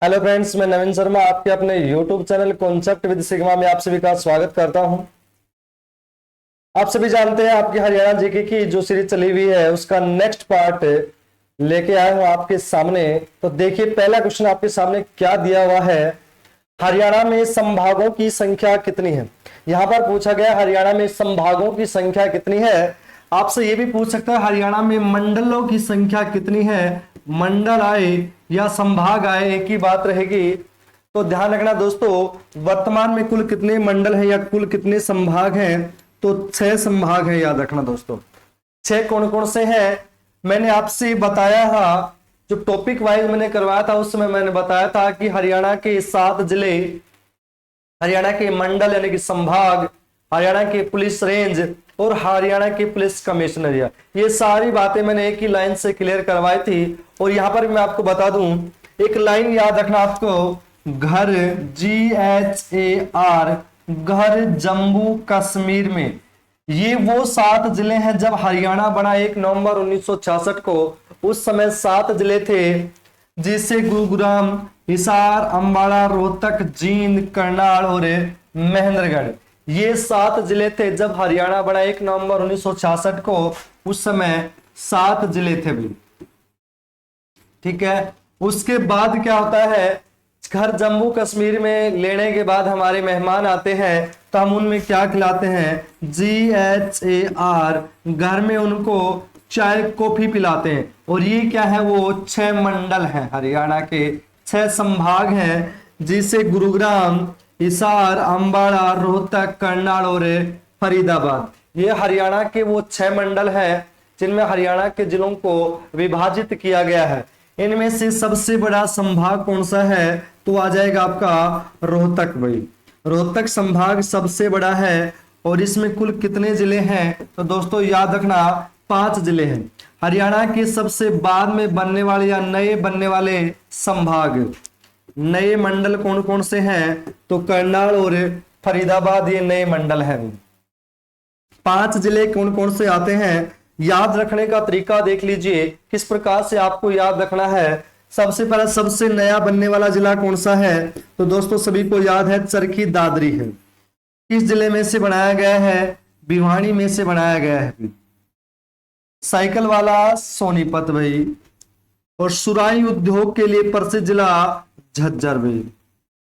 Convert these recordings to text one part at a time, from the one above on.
Hello friends, मैं नवीन शर्मा आपके अपने YouTube channel concept with sigma में आप सभी का स्वागत करता हूं। आप सभी जानते हैं आपकी हरियाणा जीके की जो सीरीज चली हुई है उसका नेक्स्ट पार्ट लेके आया हूं आपके सामने। तो देखिए, पहला क्वेश्चन आपके सामने क्या दिया हुआ है। हरियाणा में संभागों की संख्या कितनी है। यहां पर पूछा गया हरियाणा में संभागों की संख्या कितनी है। आपसे ये भी पूछ सकता है हरियाणा में मंडलों की संख्या कितनी है। मंडल आए या संभाग आए, एक ही बात रहेगी। तो ध्यान रखना दोस्तों, वर्तमान में कुल कितने मंडल हैं या कुल कितने संभाग हैं। तो 6 संभाग हैं, याद रखना दोस्तों। 6 कौन कौन से हैं मैंने आपसे बताया था। जो टॉपिक वाइज मैंने करवाया था उस समय मैंने बताया था कि हरियाणा के 7 जिले, हरियाणा के मंडल यानी कि संभाग, हरियाणा के पुलिस रेंज और हरियाणा की पुलिस कमिश्नरिया, ये सारी बातें मैंने एक ही लाइन से क्लियर करवाई थी। और यहां पर मैं आपको बता दूं, एक लाइन याद रखना आपको, घर GHAR, घर जम्मू कश्मीर में। ये वो 7 जिले हैं। जब हरियाणा बना 1 नवंबर 1966 को, उस समय 7 जिले थे, जिससे गुरुग्राम, हिसार, अंबाला, रोहतक, जींद, करनाल और महेंद्रगढ़, ये 7 जिले थे। जब हरियाणा बना 1 नवंबर 1966 को, उस समय 7 जिले थे भाई। ठीक है, उसके बाद क्या होता है, घर जम्मू कश्मीर में लेने के बाद हमारे मेहमान आते हैं तो हम उनमें क्या खिलाते हैं, GHAR, घर में उनको चाय कॉफी पिलाते हैं। और ये क्या है, वो 6 मंडल हैं, हरियाणा के 6 संभाग हैं, जिसे गुरुग्राम, हिसार, अंबाला, रोहतक, करनाल और फरीदाबाद, ये हरियाणा के वो 6 मंडल हैं जिनमें हरियाणा के जिलों को विभाजित किया गया है। इनमें से सबसे बड़ा संभाग कौन सा है, तो आ जाएगा आपका रोहतक भाई। रोहतक संभाग सबसे बड़ा है। और इसमें कुल कितने जिले हैं, तो दोस्तों याद रखना 5 जिले हैं। हरियाणा के सबसे बाद में बनने वाले या नए बनने वाले संभाग, नए मंडल कौन कौन से हैं, तो करनाल और फरीदाबाद ये नए मंडल हैं। 5 जिले कौन कौन से आते हैं, याद रखने का तरीका देख लीजिए किस प्रकार से आपको याद रखना है। सबसे पहला, सबसे नया बनने वाला जिला कौन सा है, तो दोस्तों सभी को याद है, चरखी दादरी है। किस जिले में से बनाया गया है, भिवानी में से बनाया गया है। साइकिल वाला सोनीपत भाई। और सुराई उद्योग के लिए प्रसिद्ध जिला झज्जर भाई।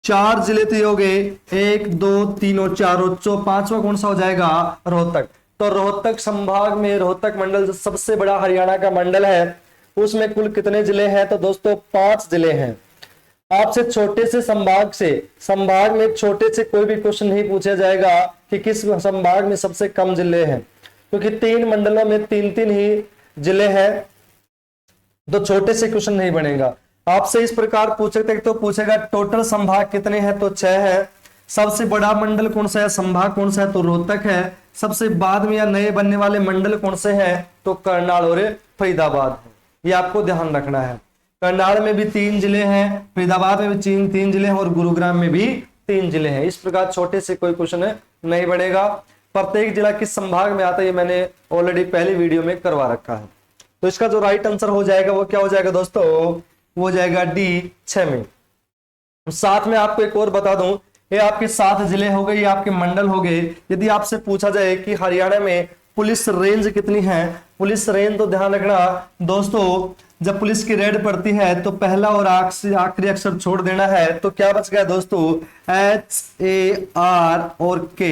4 जिले तो हो गए, 1 2 3 और 4 और 5वां कौन सा हो जाएगा, रोहतक। तो रोहतक संभाग में रोहतक मंडल जो सबसे बड़ा हरियाणा का मंडल है, उसमें कुल कितने जिले हैं, तो दोस्तों 5 जिले हैं। आपसे छोटे से संभाग से, संभाग में छोटे से कोई भी क्वेश्चन नहीं पूछा जाएगा कि किस संभाग में सबसे कम जिले हैं, क्योंकि 3 मंडलों में 3-3 ही जिले हैं, तो छोटे से क्वेश्चन नहीं बनेगा। आपसे इस प्रकार पूछ सकते तो पूछेगा टोटल संभाग कितने हैं, तो 6 है। सबसे बड़ा मंडल कौन सा है, संभाग कौन सा है, तो रोहतक है। सबसे बाद में या नए बनने वाले मंडल कौन से हैं, तो करनाल और फरीदाबाद है। ये आपको ध्यान रखना है। करनाल में भी 3 जिले हैं, फरीदाबाद में भी 3 जिले हैं और गुरुग्राम में भी 3 जिले हैं। इस प्रकार छोटे से कोई क्वेश्चन नहीं बनेगा। प्रत्येक जिला किस संभाग में आता है ये मैंने ऑलरेडी पहली वीडियो में करवा रखा है। तो इसका जो राइट आंसर हो जाएगा वो क्या हो जाएगा दोस्तों, वो हो जाएगा D 6 में। साथ में आपको एक और बता दूं, ये आपके 7 जिले हो गए, ये आपके मंडल हो गए। यदि आपसे पूछा जाए कि हरियाणा में पुलिस रेंज कितनी है, पुलिस रेंज, तो ध्यान रखना दोस्तों, जब पुलिस की रेड पड़ती है तो पहला और आखिरी अक्षर छोड़ देना है। तो क्या बच गया दोस्तों, HAR और K,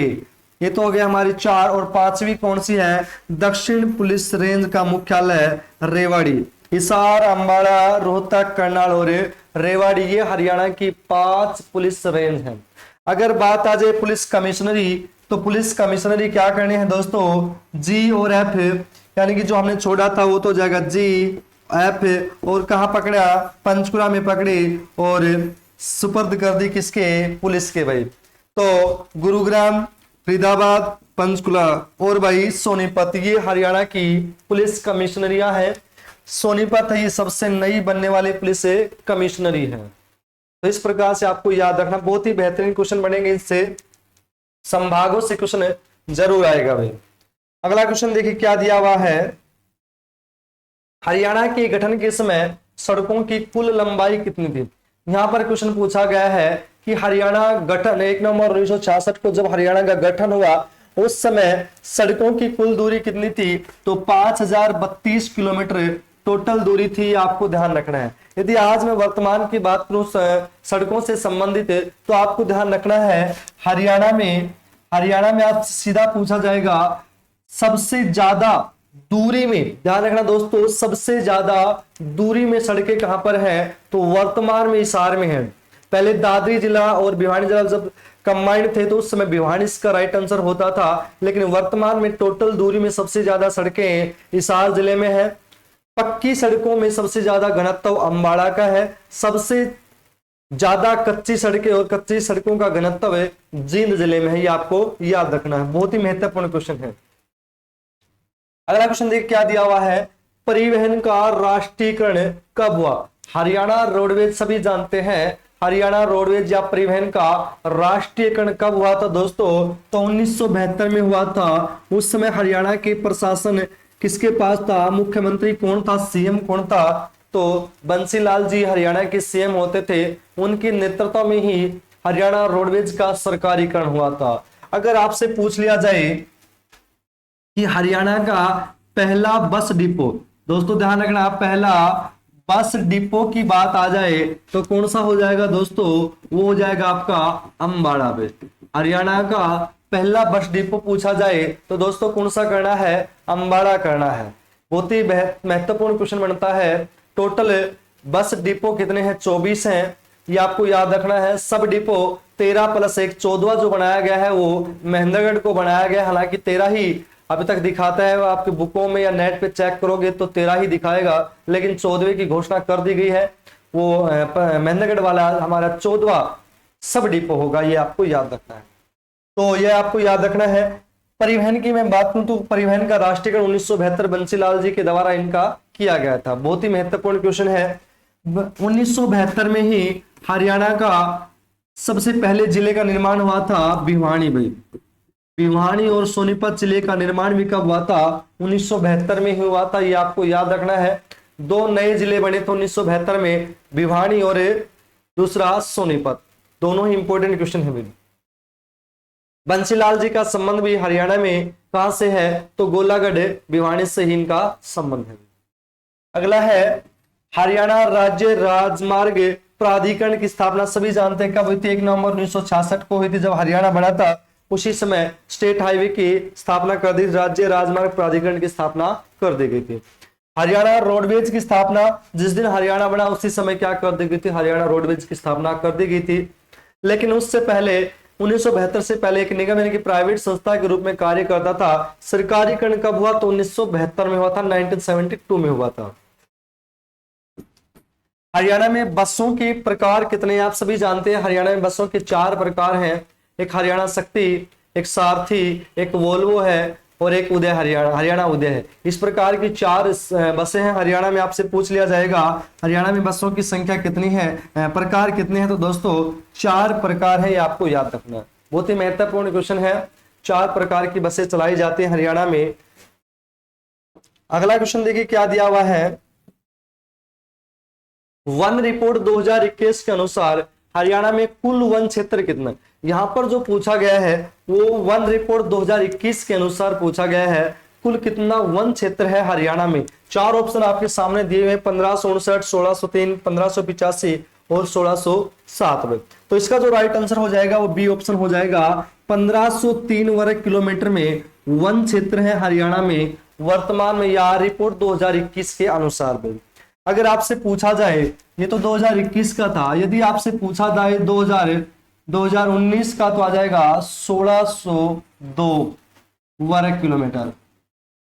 ये तो हो गया हमारी 4। और 5वीं कौन सी है, दक्षिण पुलिस रेंज का मुख्यालय रेवाड़ी। हिसार, अंबाला, रोहतक, करनाल और रेवाड़ी, ये हरियाणा की 5 पुलिस रेंज हैं। अगर बात आ जाए पुलिस कमिश्नरी, तो पुलिस कमिश्नरी क्या करने हैं दोस्तों, G और F, यानी कि जो हमने छोड़ा था वो तो जाएगा G F। और कहां पकड़ा, पंचकुला में पकड़ी और सुपर्द कर दी किसके, पुलिस के भाई। तो गुरुग्राम, फरीदाबाद, पंचकुला और भाई सोनीपत, ये हरियाणा की पुलिस कमिश्नरियां हैं। सोनीपत है ये सबसे नई बनने वाली पुलिस कमिश्नरी है। तो इस प्रकार से आपको याद रखना, बहुत ही बेहतरीन क्वेश्चन बनेंगे इससे, संभागों से क्वेश्चन जरूर आएगा भाई। अगला क्वेश्चन देखिए क्या दिया हुआ है, हरियाणा के गठन के समय सड़कों की कुल लंबाई कितनी थी। यहाँ पर क्वेश्चन पूछा गया है कि हरियाणा गठन 1 नवंबर 1966 को जब हरियाणा का गठन हुआ उस समय सड़कों की कुल दूरी कितनी थी? तो 5032 किलोमीटर टोटल दूरी थी, आपको ध्यान रखना है। यदि आज मैं वर्तमान की बात करूं सड़कों से संबंधित, तो आपको ध्यान रखना है हरियाणा में आपसे सीधा पूछा जाएगा सबसे ज्यादा दूरी में, ध्यान रखना दोस्तों, सबसे ज्यादा दूरी में सड़कें कहां पर है? तो वर्तमान में हिसार में है। पहले दादरी जिला और भिवानी जिला जब कंबाइंड थे तो उस समय भिवानी इसका राइट आंसर होता था, लेकिन वर्तमान में टोटल दूरी में सबसे ज्यादा सड़कें हिसार जिले में है। पक्की सड़कों में सबसे ज्यादा घनत्व अंबाड़ा का है। सबसे ज्यादा कच्ची सड़कें और कच्ची सड़कों का घनत्व जींद जिले में है। ये आपको याद रखना है, बहुत ही महत्वपूर्ण क्वेश्चन है। अगला क्वेश्चन देखिए क्या दिया हुआ है, परिवहन का राष्ट्रीयकरण कब हुआ? हरियाणा रोडवेज सभी जानते हैं, हरियाणा रोडवेज या परिवहन का राष्ट्रीयकरण कब हुआ था दोस्तों? तो 1972 में हुआ था। उस समय हरियाणा के प्रशासन किसके पास था? मुख्यमंत्री कौन था? सीएम कौन था? तो बंसीलाल जी हरियाणा के सीएम होते थे, उनके नेतृत्व में ही हरियाणा रोडवेज का सरकारीकरण हुआ था। अगर आपसे पूछ लिया जाए कि हरियाणा का पहला बस डिपो, दोस्तों ध्यान रखना, पहला बस डिपो की बात आ जाए तो कौन सा हो जाएगा दोस्तों? वो हो जाएगा आपका अंबाड़ा में। हरियाणा का पहला बस डिपो पूछा जाए तो दोस्तों कौन सा करना है? अंबाड़ा करना है। बहुत ही महत्वपूर्ण क्वेश्चन बनता है। टोटल बस डिपो कितने हैं? 24 हैं, ये आपको याद रखना है। सब डिपो 13+1 14 जो बनाया गया है वो महेंद्रगढ़ को बनाया गया, हालांकि 13 ही अभी तक दिखाता है। आपके बुकों में या नेट पे चेक करोगे तो 13 ही दिखाएगा, लेकिन 14वें की घोषणा कर दी गई है। वो महेंद्रगढ़ वाला हमारा 14वां सब डिपो होगा, ये आपको याद रखना है। तो ये आपको याद रखना है। परिवहन की मैं बात करूं तो परिवहन का राष्ट्रीयकरण 1972 बंसीलाल जी के द्वारा इनका किया गया था। बहुत ही महत्वपूर्ण क्वेश्चन है। 1972 में ही हरियाणा का सबसे पहले जिले का निर्माण हुआ था भिवानी में। भिवानी और सोनीपत जिले का निर्माण भी कब हुआ था? 1972 में ही हुआ था, ये आपको याद रखना है। 2 नए जिले बने थे 1972 में, भिवानी और दूसरा सोनीपत। दोनों ही इंपॉर्टेंट क्वेश्चन है। बंसीलाल जी का संबंध भी हरियाणा में कहां से है? तो गोलागढ़ भिवानी से ही इनका संबंध है। अगला है हरियाणा राज्य राजमार्ग प्राधिकरण की स्थापना सभी जानते हैं कब हुई थी? 1 नवंबर 1966 को हुई थी, जब हरियाणा बना था। उसी समय स्टेट हाईवे की स्थापना कर दी, राज्य राजमार्ग प्राधिकरण की स्थापना कर दी गई थी। हरियाणा रोडवेज की स्थापना जिस दिन हरियाणा बना उसी समय क्या कर दी गई थी? हरियाणा रोडवेज की स्थापना कर दी गई थी। लेकिन उससे पहले 1972 से पहले एक निगम यानी कि प्राइवेट संस्था के रूप में कार्य करता था। सरकारीकरण कब हुआ? तो 1972 में हुआ था, 1972 में हुआ था। हरियाणा में बसों के प्रकार कितने हैं? आप सभी जानते हैं हरियाणा में बसों के 4 प्रकार हैं। एक हरियाणा शक्ति, एक सारथी, एक वोल्वो है और एक उदय हरियाणा उदय है। इस प्रकार की 4 बसें हैं हरियाणा में। आपसे पूछ लिया जाएगा हरियाणा में बसों की संख्या कितनी है, प्रकार कितने हैं? तो दोस्तों 4 प्रकार है, ये आपको याद रखना है। बहुत ही महत्वपूर्ण क्वेश्चन है। 4 प्रकार की बसें चलाई जाती है हरियाणा में। अगला क्वेश्चन देखिए क्या दिया हुआ है। वन रिपोर्ट 2021 के अनुसार हरियाणा में कुल वन क्षेत्र कितना? यहां पर जो पूछा गया है वो वन रिपोर्ट 2021 के अनुसार पूछा गया है कुल कितना वन क्षेत्र है हरियाणा में। 4 ऑप्शन आपके सामने दिए हुए 1559, 1603, 1585 और 1607 में। तो इसका जो राइट आंसर हो जाएगा वो बी ऑप्शन हो जाएगा। 1503 वर्ग किलोमीटर में वन क्षेत्र है हरियाणा में वर्तमान में, या रिपोर्ट 2021 के अनुसार में। अगर आपसे पूछा जाए, ये तो 2021 का था, यदि आपसे पूछा जाए 2019 का तो आ जाएगा 1602 वर्ग किलोमीटर।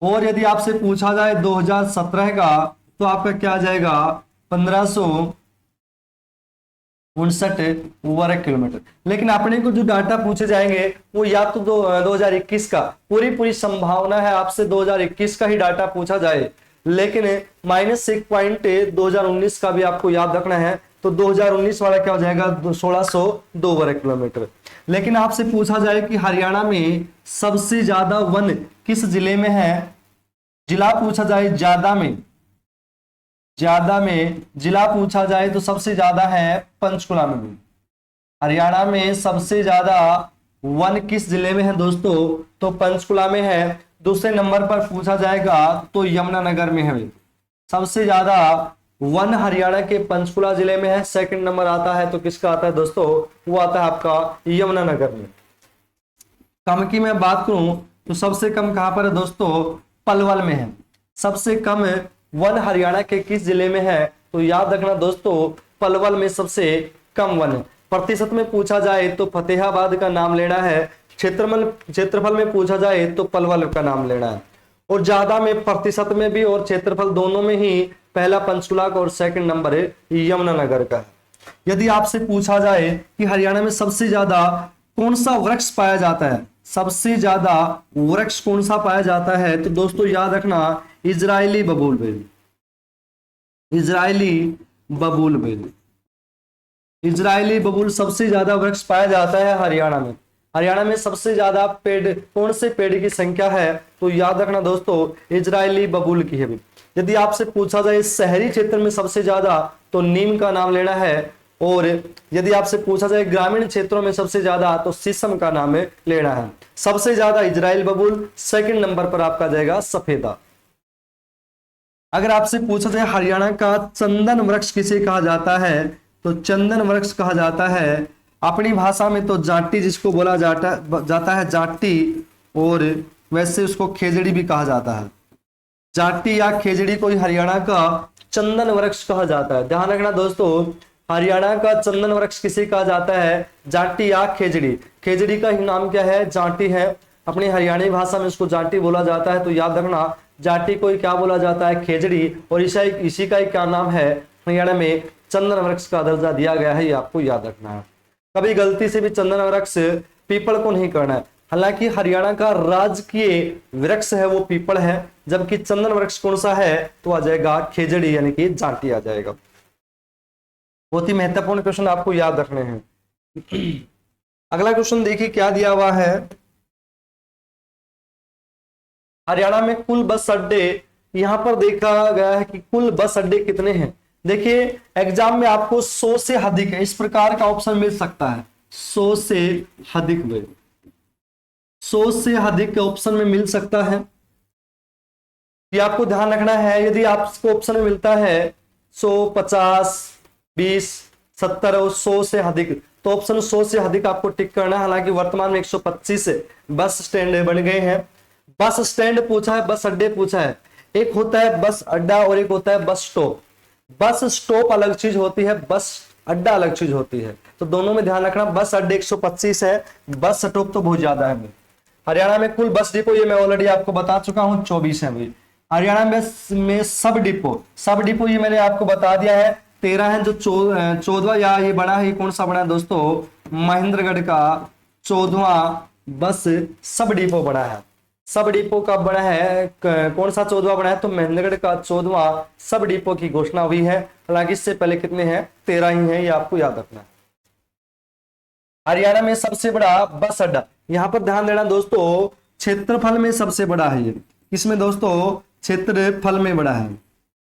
और यदि आपसे पूछा जाए 2017 का तो आपका क्या आ जाएगा 1559 वर्ग किलोमीटर। लेकिन अपने को जो डाटा पूछे जाएंगे वो या तो 2021 का, पूरी संभावना है आपसे 2021 का ही डाटा पूछा जाए, लेकिन -1 पॉइंट 2019 का भी आपको याद रखना है। तो 2019 वाला क्या हो जाएगा 1602 वर्ग किलोमीटर। लेकिन आपसे पूछा जाए कि हरियाणा में सबसे ज्यादा वन किस जिले में है, जिला पूछा जाए ज्यादा में, ज्यादा में जिला पूछा जाए तो सबसे ज्यादा है पंचकुला में भी। हरियाणा में सबसे ज्यादा वन किस जिले में है दोस्तों, तो पंचकुला में है। दूसरे नंबर पर पूछा जाएगा तो यमुनानगर में है। सबसे ज्यादा वन हरियाणा के पंचकुला जिले में है। सेकंड नंबर आता है तो किसका आता है दोस्तों, वो आता है आपका यमुनानगर में। कम की मैं बात करूं तो सबसे कम कहां पर है दोस्तों, पलवल में है। सबसे कम वन हरियाणा के किस जिले में है, तो याद रखना दोस्तों पलवल में सबसे कम वन है। प्रतिशत में पूछा जाए तो फतेहाबाद का नाम लेना है। क्षेत्रफल में पूछा जाए तो पलवल का नाम लेना है। और ज्यादा में प्रतिशत में भी और क्षेत्रफल दोनों में ही पहला पंचकुला का और सेकंड नंबर है यमुनानगर का। यदि आपसे पूछा जाए कि हरियाणा में सबसे ज्यादा कौन सा वृक्ष पाया जाता है, सबसे ज्यादा वृक्ष कौन सा पाया जाता है, तो दोस्तों याद रखना इजरायली बबूल बेल। इजरायली बबूल बेल, इजरायली बबूल सबसे ज्यादा वृक्ष पाया जाता है हरियाणा में। हरियाणा में सबसे ज्यादा पेड़ कौन से पेड़ की संख्या है, तो याद रखना दोस्तों इजरायली बबूल की है। यदि आपसे पूछा जाए शहरी क्षेत्र में सबसे ज्यादा, तो नीम का नाम लेना है। और यदि आपसे पूछा जाए ग्रामीण क्षेत्रों में सबसे ज्यादा, तो शीशम का नाम लेना है। सबसे ज्यादा इजराइल बबूल, सेकंड नंबर पर आपका जाएगा सफेदा। अगर आपसे पूछा जाए हरियाणा का चंदन वृक्ष किसे कहा जाता है, तो चंदन वृक्ष कहा जाता है अपनी भाषा में तो जाटी, जिसको बोला जाता है जाटी, और वैसे उसको खेजड़ी भी कहा जाता है। जाटी या खेजड़ी को हरियाणा का चंदन वृक्ष कहा जाता है। ध्यान रखना दोस्तों हरियाणा का चंदन वृक्ष किसे कहा जाता है, जाटी या खेजड़ी। खेजड़ी का ही नाम क्या है, जाटी है। अपनी हरियाणी भाषा में उसको जाटी बोला जाता है। तो याद रखना जाटी को क्या बोला जाता है, खेजड़ी। और इसी का ही क्या नाम है, हरियाणा में चंदन वृक्ष का दर्जा दिया गया है, ये आपको याद रखना है। कभी गलती से भी चंदन वृक्ष पीपल को नहीं करना है। हालांकि हरियाणा का राजकीय वृक्ष है वो पीपल है, जबकि चंदन वृक्ष कौन सा है, तो आ जाएगा खेजड़ी यानी कि जाटी आ जाएगा। बहुत ही महत्वपूर्ण क्वेश्चन आपको याद रखने हैं। अगला क्वेश्चन देखिए क्या दिया हुआ है। हरियाणा में कुल बस अड्डे, यहां पर देखा गया है कि कुल बस अड्डे कितने हैं। देखिए एग्जाम में आपको 100 से अधिक है, इस प्रकार का ऑप्शन मिल सकता है। 100 से अधिक में, 100 से अधिक के ऑप्शन में मिल सकता है, ये आपको ध्यान रखना है। यदि आपको ऑप्शन में मिलता है 100, 50, 20, 70 और 100 से अधिक, तो ऑप्शन 100 से अधिक आपको टिक करना है। हालांकि वर्तमान में 125 बस स्टैंड बन गए हैं। बस स्टैंड पूछा है, बस अड्डे पूछा है। एक होता है बस अड्डा और एक होता है बस स्टॉप। बस स्टॉप अलग चीज होती है, बस अड्डा अलग चीज होती है। तो दोनों में ध्यान रखना। बस अड्डे 125 है, बस स्टॉप तो बहुत ज्यादा है। हरियाणा में कुल बस डिपो, ये मैं ऑलरेडी आपको बता चुका हूं, 24 है भाई। हरियाणा में सब डिपो ये मैंने आपको बता दिया है, 13 है। जो 14वां या ये बड़ा है, ये कौन सा बड़ा है दोस्तों, महेंद्रगढ़ का 14वां बस सब डिपो बड़ा है। सब डिपो का बड़ा है, कौन सा 14वां बड़ा है, तो महेंद्रगढ़ का 14वां सब डिपो की घोषणा हुई है। हालांकि इससे पहले कितने हैं, 13 ही है, ये आपको याद रखना है। हरियाणा में सबसे बड़ा बस अड्डा, यहां पर ध्यान देना दोस्तों, क्षेत्रफल में सबसे बड़ा है ये। इसमें दोस्तों क्षेत्रफल में बड़ा है,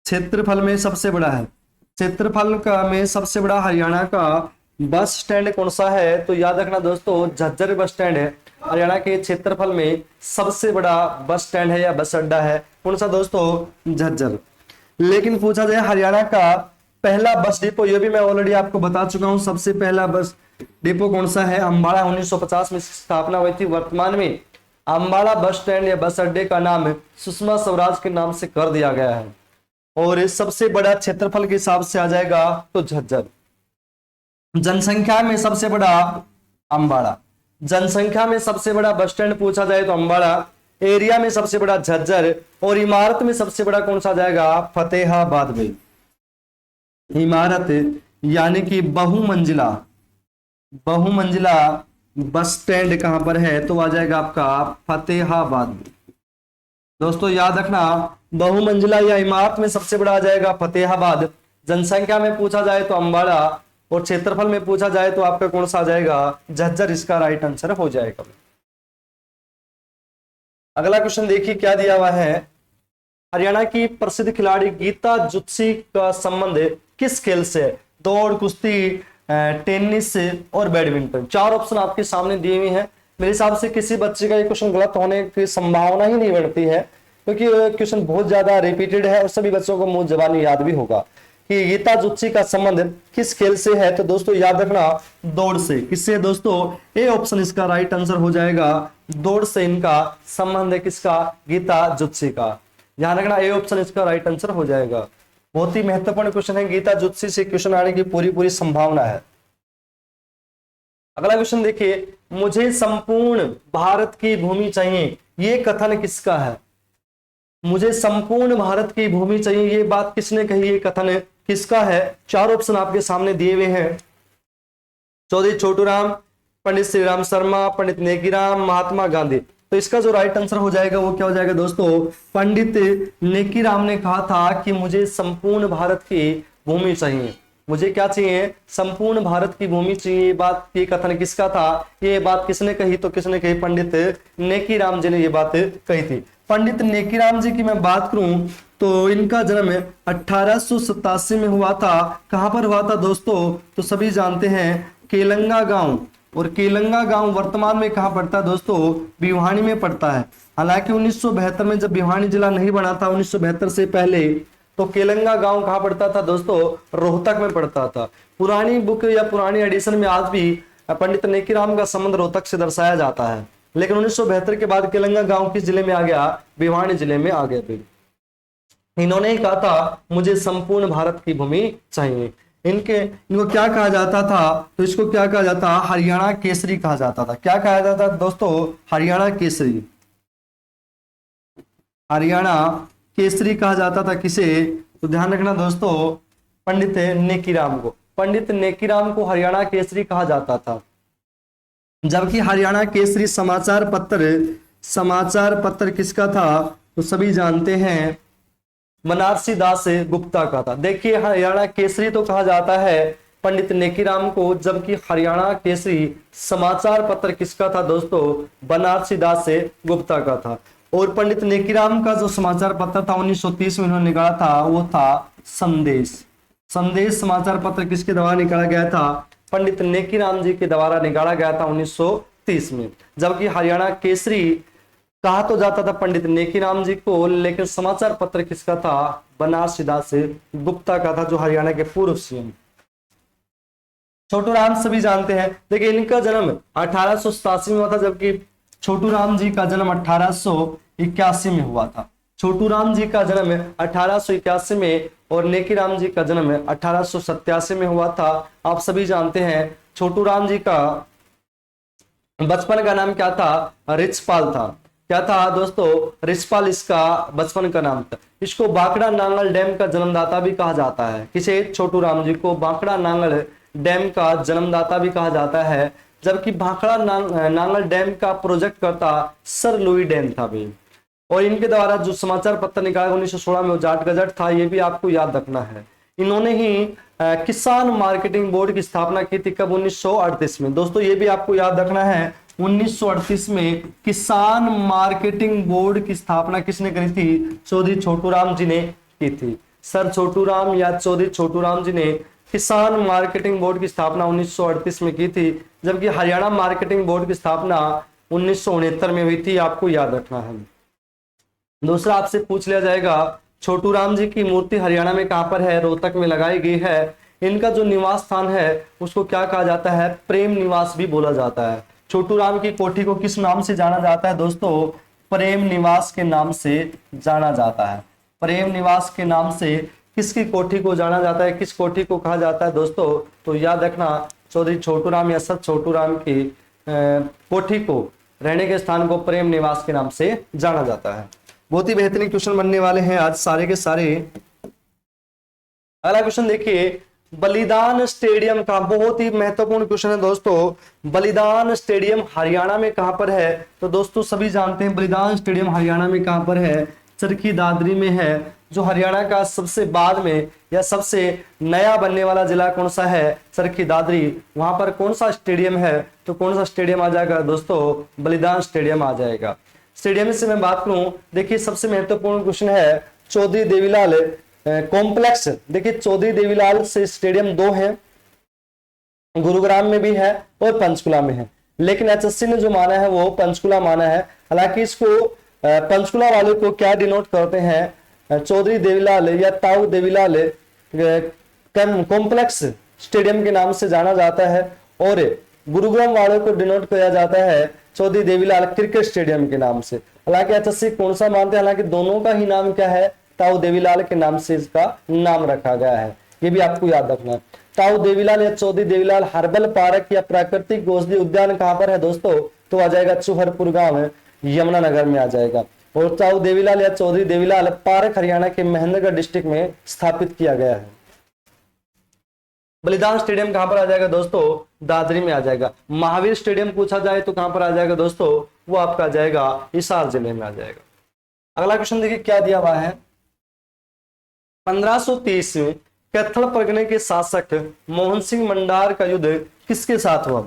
क्षेत्रफल में सबसे बड़ा है। क्षेत्रफल का में सबसे बड़ा हरियाणा का बस स्टैंड कौन सा है, तो याद रखना दोस्तों झज्जर बस स्टैंड है। हरियाणा के क्षेत्रफल में सबसे बड़ा बस स्टैंड है या बस अड्डा है, कौन सा दोस्तों, झज्जर। लेकिन पूछा जाए हरियाणा का पहला बस डिपो, ये भी मैं ऑलरेडी आपको बता चुका हूं। सबसे पहला बस डिपो कौन सा है, अम्बाड़ा। 1950 में स्थापना हुई थी। वर्तमान में अम्बाड़ा बस स्टैंड या बस अड्डे का नाम सुषमा स्वराज के नाम से कर दिया गया है। और सबसे बड़ा क्षेत्रफल के हिसाब से आ जाएगा तो झज्जर। जनसंख्या में सबसे बड़ा अम्बाड़ा, जनसंख्या में सबसे बड़ा बस स्टैंड पूछा जाए तो अम्बाड़ा। एरिया में सबसे बड़ा झज्जर। और इमारत में सबसे बड़ा कौन सा जाएगा, फतेहाबाद में। इमारत यानी कि बहुमंजिला बस स्टैंड कहां पर है, तो आ जाएगा आपका फतेहाबाद। दोस्तों याद रखना बहुमंजिला या इमारत में सबसे बड़ा आ जाएगा फतेहाबाद। जनसंख्या में पूछा जाए तो अम्बाड़ा, और क्षेत्रफल में पूछा जाए तो आपका कौन सा आ जाएगा, झज्जर इसका राइट आंसर हो जाएगा। अगला क्वेश्चन देखिए क्या दिया हुआ है। हरियाणा की प्रसिद्ध खिलाड़ी गीता जुत्सी का संबंध किस खेल से है? दौड़, कुश्ती, टेनिस और बैडमिंटन। 4 ऑप्शन आपके सामने दिए हुए हैं। मेरे हिसाब से किसी बच्चे का ये क्वेश्चन गलत होने की संभावना ही नहीं बनती है, क्योंकि क्वेश्चन बहुत ज्यादा रिपीटेड है और सभी बच्चों को मुंह जबानी याद भी होगा कि गीता जुत्सी का संबंध किस खेल से है। तो दोस्तों याद रखना, दौड़ से। किससे दोस्तों? ए ऑप्शन इसका राइट आंसर हो जाएगा। दौड़ से इनका संबंध है। किसका? गीता जुत्सी का। ध्यान रखना, ए ऑप्शन इसका राइट आंसर हो जाएगा। बहुत ही महत्वपूर्ण क्वेश्चन है, गीता जुत्सी से क्वेश्चन आने की पूरी संभावना है। अगला क्वेश्चन देखिए, मुझे संपूर्ण भारत की भूमि चाहिए, ये कथन किसका है? मुझे संपूर्ण भारत की भूमि चाहिए, ये बात किसने कही? ये कथन किसका है? 4 ऑप्शन आपके सामने दिए हुए हैं। चौधरी छोटूराम, पंडित श्री राम शर्मा, पंडित नेकीराम, महात्मा गांधी। तो इसका जो राइट आंसर हो जाएगा वो क्या हो जाएगा दोस्तों? पंडित नेकीराम ने कहा था कि मुझे संपूर्ण भारत की भूमि चाहिए। मुझे क्या चाहिए? संपूर्ण भारत की भूमि चाहिए। ये बात, ये कथन किसका था? ये बात किसने कही? तो किसने कही? पंडित नेकीराम जी ने ये बात कही थी। पंडित नेकीराम जी की मैं बात करूं तो इनका जन्म 1887 में हुआ था। कहां पर हुआ था दोस्तों? तो सभी जानते हैं, केलंगा गांव। और केलंगा गांव वर्तमान में कहां पड़ता है दोस्तों? भिवानी में पड़ता है। हालांकि 1972 में जब भिवानी जिला नहीं बना था, 1972 से पहले, तो केलंगा गांव कहां पड़ता था दोस्तों? रोहतक में पड़ता था। पुरानी बुक या पुरानी एडिशन में आज भी पंडित नेकीराम का संबंध रोहतक से दर्शाया जाता है, लेकिन 1972 के बाद केलंगा गांव किस जिले में आ गया? भिवानी जिले में आ गया। फिर इन्होंने कहा था मुझे संपूर्ण भारत की भूमि चाहिए। इनको क्या कहा जाता था? तो इसको क्या कहा जाता? हरियाणा केसरी कहा जाता था। क्या कहा जाता था दोस्तों? हरियाणा केसरी। हरियाणा केसरी कहा जाता था किसे? तो ध्यान रखना दोस्तों, पंडित नेकीराम को। पंडित नेकीराम को हरियाणा केसरी कहा जाता था। जबकि हरियाणा केसरी समाचार पत्र किसका था? तो सभी जानते हैं, बनारसी दास गुप्ता का था। देखिए, हरियाणा केसरी तो कहा जाता है पंडित नेकीराम को, जबकि हरियाणा केसरी समाचार पत्र किसका था दोस्तों? बनारसी दास गुप्ता का था। और पंडित नेकीराम का जो समाचार पत्र था 1930 में इन्होंने निकाला था, वो था संदेश। संदेश समाचार पत्र किसके द्वारा निकाला गया था? पंडित नेकीराम जी के द्वारा निकाला गया था 1930 में। जबकि हरियाणा केसरी कहा तो जाता था पंडित नेकीराम जी को, लेकिन समाचार पत्र किसका था? बनारसी दास गुप्ता का था, जो हरियाणा के पूर्व सीएम। छोटूराम सभी जानते हैं। देखिए, इनका जन्म 1887 में हुआ था, जबकि छोटूराम जी का जन्म 1881 में हुआ था। छोटूराम जी का जन्म 1881 में और नेकीराम जी का जन्म 1887 में हुआ था। आप सभी जानते हैं, छोटूराम जी का बचपन का नाम क्या था? रिचपाल था। क्या था दोस्तों? रिचपाल इसका बचपन का नाम था। इसको बांकड़ा नांगल डैम का जन्मदाता भी कहा जाता है। किसे? छोटूराम जी को बांकड़ा नांगल डैम का जन्मदाता भी कहा जाता है। जबकि भाखड़ा नांगल डैम का प्रोजेक्ट करता सर लुई डैम था भी। और इनके द्वारा जो समाचार पत्र निकाला 1916 में, वो जाट गजट था। ये भी आपको याद रखना है। इन्होंने ही किसान मार्केटिंग बोर्ड की स्थापना की थी। कब? 1938 में। दोस्तों ये भी आपको याद रखना है, 1938 में किसान मार्केटिंग बोर्ड की स्थापना किसने करी थी? चौधरी छोटूराम जी ने की थी। सर छोटूराम या चौधरी छोटूराम जी ने किसान मार्केटिंग बोर्ड की स्थापना 1938 में की थी। जबकि हरियाणा मार्केटिंग बोर्ड की स्थापना 1969 में हुई थी। आपको याद रखना है। दूसरा आपसे पूछ लिया जाएगा, छोटूराम जी की मूर्ति हरियाणा में कहां पर है? रोहतक में लगाई गई है। इनका जो निवास स्थान है उसको क्या कहा जाता है? प्रेम निवास भी बोला जाता है। छोटूराम की कोठी को किस नाम से जाना जाता है दोस्तों? प्रेम निवास के नाम से जाना जाता है। प्रेम निवास के नाम से किसकी कोठी को जाना जाता है? किस कोठी को कहा जाता है दोस्तों? तो याद रखना, चौधरी छोटूराम या सर छोटूराम की कोठी को, रहने के स्थान को प्रेम निवास के नाम से जाना जाता है। बहुत ही बेहतरीन क्वेश्चन बनने वाले हैं आज सारे के सारे। अगला क्वेश्चन देखिए, बलिदान स्टेडियम का बहुत ही महत्वपूर्ण क्वेश्चन है दोस्तों। बलिदान स्टेडियम हरियाणा में कहां पर है? तो दोस्तों सभी जानते हैं बलिदान स्टेडियम हरियाणा में कहां पर है? चरखी दादरी में है। जो हरियाणा का सबसे बाद में या सबसे नया बनने वाला जिला कौन सा है? चरखी दादरी। वहां पर कौन सा स्टेडियम है? तो कौन सा स्टेडियम आ जाएगा दोस्तों? बलिदान स्टेडियम आ जाएगा। स्टेडियम से मैं बात करूं, देखिए सबसे महत्वपूर्ण क्वेश्चन है, चौधरी देवीलाल कॉम्प्लेक्स। देखिए चौधरी देवीलाल से स्टेडियम 2 है, गुरुग्राम में भी है और पंचकुला में है, लेकिन एचएससी ने जो माना है वो पंचकुला माना है। हालांकि इसको पंचकुला वाले को क्या डिनोट करते हैं, चौधरी देवीलाल या ताऊ देवीलाल कॉम्प्लेक्स स्टेडियम के नाम से जाना जाता है, और गुरुग्राम वालों को डिनोट किया जाता है चौधरी देवीलाल क्रिकेट स्टेडियम के नाम से। हालांकि एचएससी कौन सा मानते हैं, हालांकि दोनों का ही नाम क्या है, ताऊ देवीलाल के नाम से इसका नाम रखा गया है, ये भी आपको याद रखना है। ताऊ देवीलाल या चौधरी देवीलाल हर्बल पार्क या प्राकृतिक औषधि उद्यान कहां पर है दोस्तों, तो आ जाएगा चूहरपुर गांव यमुनानगर में आ जाएगा। और ताऊ देवीलाल या चौधरी देवीलाल पार्क हरियाणा के महेंद्रगढ़ डिस्ट्रिक्ट में स्थापित किया गया है। बलिदान स्टेडियम कहां पर आ जाएगा दोस्तों, दादरी में आ जाएगा। महावीर स्टेडियम पूछा जाए तो कहां पर आ जाएगा दोस्तों, वो आपका आ जाएगा हिसार जिले में आ जाएगा। अगला क्वेश्चन देखिए क्या दिया हुआ है, 1530 में कैथल परगने के शासक मोहन सिंह मंडार का युद्ध किसके साथ हुआ।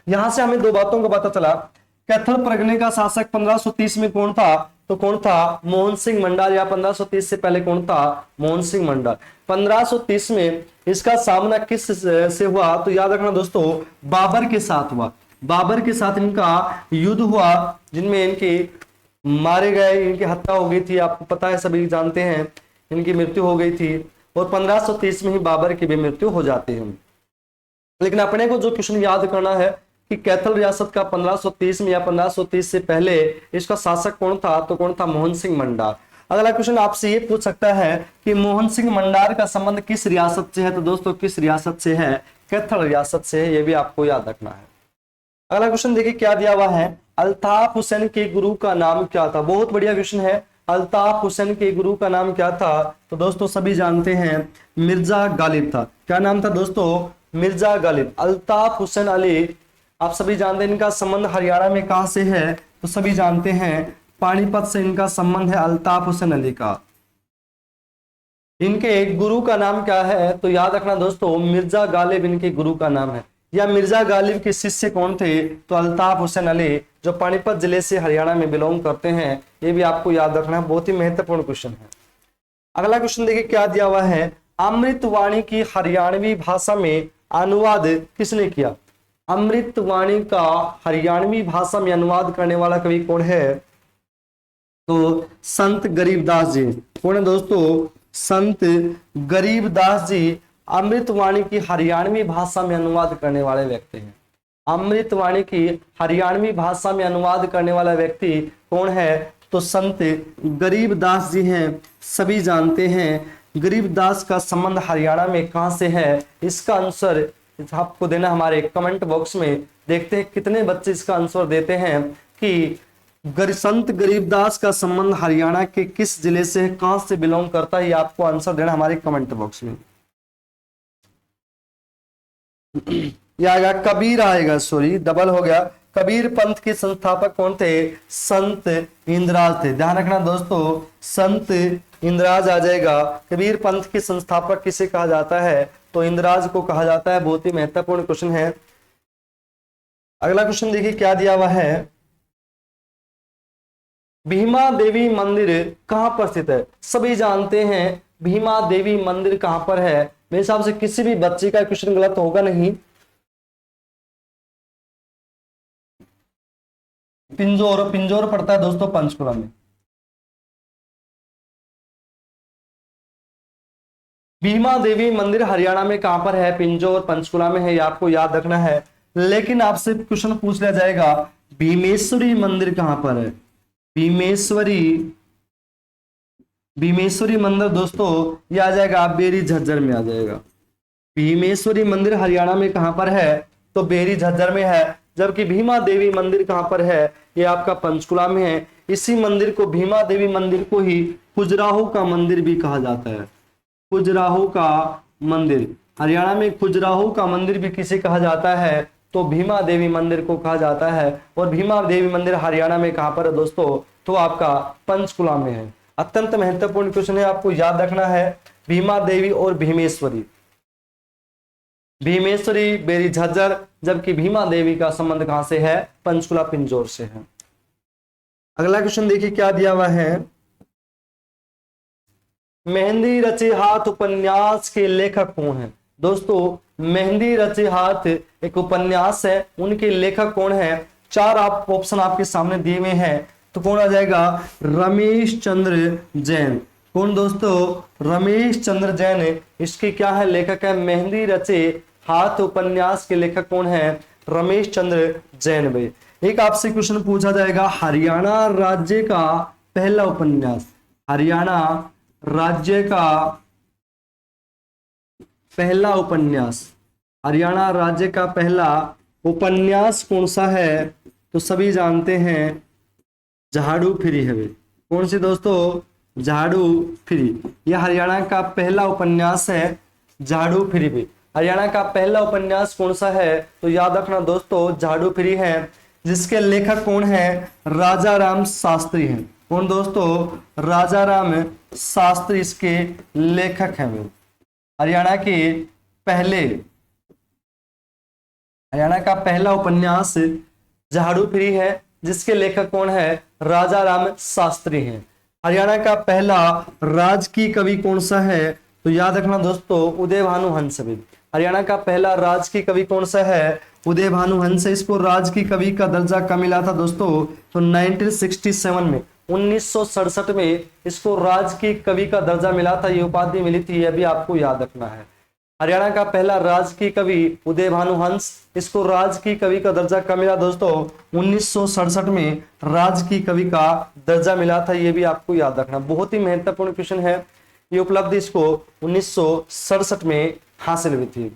यहां से हमें दो बातों का पता चला, कैथल परगने का शासक 1530 में कौन था, तो कौन था, मोहन सिंह मंडार, या 1530 से पहले कौन था, मोहन सिंह मंडार। 1530 में इसका सामना किस से हुआ, तो याद रखना दोस्तों बाबर के साथ हुआ। बाबर के साथ इनका युद्ध हुआ, जिनमें इनकी मारे गए, इनकी हत्या हो गई थी, आपको पता है, सभी जानते हैं, इनकी मृत्यु हो गई थी, और 1530 में ही बाबर की भी मृत्यु हो जाती है। लेकिन अपने को जो क्वेश्चन याद करना है कि कैथल रियासत का 1530 में या 1530 से पहले इसका शासक कौन था, तो कौन था, मोहन सिंह मंडार। अगला क्वेश्चन आपसे ये पूछ सकता है कि मोहन सिंह मंडार का संबंध किस रियासत से है, तो दोस्तों किस रियासत से है, कैथल रियासत से है, ये भी आपको याद रखना है। अगला क्वेश्चन देखिए क्या दिया हुआ है, अल्ताफ हुसैन के गुरु का नाम क्या था। बहुत बढ़िया क्वेश्चन है, अल्ताफ हुसैन के गुरु का नाम क्या था, तो दोस्तों सभी जानते हैं मिर्जा गालिब था। क्या नाम था दोस्तों, मिर्जा गालिब। अल्ताफ हुसैन अली आप सभी जानते हैं, इनका संबंध हरियाणा में कहां से है, तो सभी जानते हैं पानीपत से इनका संबंध है अल्ताफ हुसैन अली का। इनके गुरु का नाम क्या है, तो याद रखना दोस्तों मिर्जा गालिब इनके गुरु का नाम है। या मिर्जा गालिब के शिष्य कौन थे, तो अल्ताफ हुसैन अली, जो पानीपत जिले से हरियाणा में बिलोंग करते हैं, ये भी आपको याद रखना, बहुत ही महत्वपूर्ण क्वेश्चन है। अगला क्वेश्चन देखिए क्या दिया हुआ है, अमृतवाणी की हरियाणवी भाषा में अनुवाद किसने किया। अमृतवाणी का हरियाणवी भाषा में अनुवाद करने वाला कवि कौन है, तो संत गरीबदास जी। कौन है दोस्तों, संत गरीबदास जी अमृतवाणी की हरियाणवी भाषा में अनुवाद करने वाले व्यक्ति हैं। अमृतवाणी की हरियाणवी भाषा में अनुवाद करने वाला व्यक्ति कौन है, तो संत गरीबदास जी हैं, सभी जानते हैं। गरीबदास का संबंध हरियाणा में कहां से है, इसका आंसर आपको देना हमारे कमेंट बॉक्स में। देखते हैं कितने बच्चे इसका आंसर देते हैं कि संत गरीबदास का संबंध हरियाणा के किस जिले से है, कहां से बिलोंग करता है, ये आपको आंसर देना हमारे कमेंट बॉक्स में। ये आएगा कबीर, आएगा सॉरी डबल हो गया। कबीर पंथ के संस्थापक कौन थे, संत इंद्राज थे। ध्यान रखना दोस्तों संत इंद्राज आ जाएगा। कबीर पंथ के संस्थापक किसे कहा जाता है, तो इंद्राज को कहा जाता है। बहुत ही महत्वपूर्ण क्वेश्चन है। अगला क्वेश्चन देखिए क्या दिया हुआ है, भीमा देवी मंदिर कहां पर स्थित है। सभी जानते हैं भीमा देवी मंदिर कहां पर है। मेरे हिसाब से किसी भी बच्चे का क्वेश्चन गलत होगा नहीं। पिंजौर, पिंजौर पड़ता है दोस्तों पंचकुला में। भीमा देवी मंदिर हरियाणा में कहां पर है, पिंजौर पंचकुला में है, ये आपको याद रखना है। लेकिन आपसे क्वेश्चन पूछ लिया जाएगा भीमेश्वरी मंदिर कहां पर है। भीमेश्वरी मंदिर दोस्तों ये आ जाएगा बेरी झज्जर में आ जाएगा। भीमेश्वरी मंदिर हरियाणा में कहां पर है, तो बेरी झज्जर में है। जबकि भीमा देवी मंदिर कहां पर है, ये आपका पंचकुला में है। इसी मंदिर को, भीमा देवी मंदिर को ही खजुराहो का मंदिर भी कहा जाता है। खजुराहो का मंदिर, हरियाणा में खजुराहो का मंदिर भी किसे कहा जाता है, तो भीमा देवी मंदिर को कहा जाता है। और भीमा देवी मंदिर हरियाणा में कहां पर है दोस्तों, तो आपका पंचकुला में है। अत्यंत महत्वपूर्ण क्वेश्चन है, आपको याद रखना है भीमा देवी और भीमेश्वरी। भीमेश्वरी बेरी झज्जर, जबकि भीमा देवी का संबंध कहां से है? पंचकुला पिंजौर से है। अगला क्वेश्चन देखिए क्या दिया हुआ है। मेहंदी रचे हाथ उपन्यास के लेखक कौन है? दोस्तों मेहंदी रचे हाथ एक उपन्यास है, उनके लेखक कौन है? चार आप ऑप्शन आपके सामने दिए हुए हैं, तो कौन आ जाएगा? रमेश चंद्र जैन। कौन दोस्तों? रमेश चंद्र जैन इसके क्या है? लेखक है। मेहंदी रचे हाथ उपन्यास के लेखक कौन है? रमेश चंद्र जैन भाई। एक आपसे क्वेश्चन पूछा जाएगा, हरियाणा राज्य का पहला उपन्यास, हरियाणा राज्य का पहला उपन्यास, हरियाणा राज्य का पहला उपन्यास कौन सा है? तो सभी जानते हैं झाड़ू फिरी है। कौन सी दोस्तों? झाड़ू फिरी। यह हरियाणा का पहला उपन्यास है, झाड़ू फिरी भी। हरियाणा का पहला उपन्यास कौन सा है? तो याद रखना दोस्तों झाड़ू फिरी है, जिसके लेखक कौन है? राजा राम शास्त्री हैं। कौन दोस्तों? राजा राम शास्त्री इसके लेखक हैं। हरियाणा के पहले, हरियाणा का पहला उपन्यास झाड़ू फिरी है, जिसके लेखक कौन है? राजा राम शास्त्री हैं। हरियाणा का पहला राजकीय कवि कौन सा है? तो याद रखना दोस्तों उदय भानु हंस। हरियाणा का पहला राजकीय कवि कौन सा है? उदय भानु हंस। इसको राजकीय कवि का दर्जा कब मिला था दोस्तों? तो 1967 में, 1967 में इसको राजकीय कवि का दर्जा मिला था, ये उपाधि मिली थी, यह भी आपको याद रखना है। हरियाणा का पहला राजकीय कवि उदय भानु हंस, इसको राजकीय कवि का दर्जा कब मिला दोस्तों? 1967 में राजकीय कवि का दर्जा मिला था, यह भी आपको याद रखना। बहुत ही महत्वपूर्ण क्वेश्चन है, ये उपलब्धि इसको 1967 में हासिल हुई थी।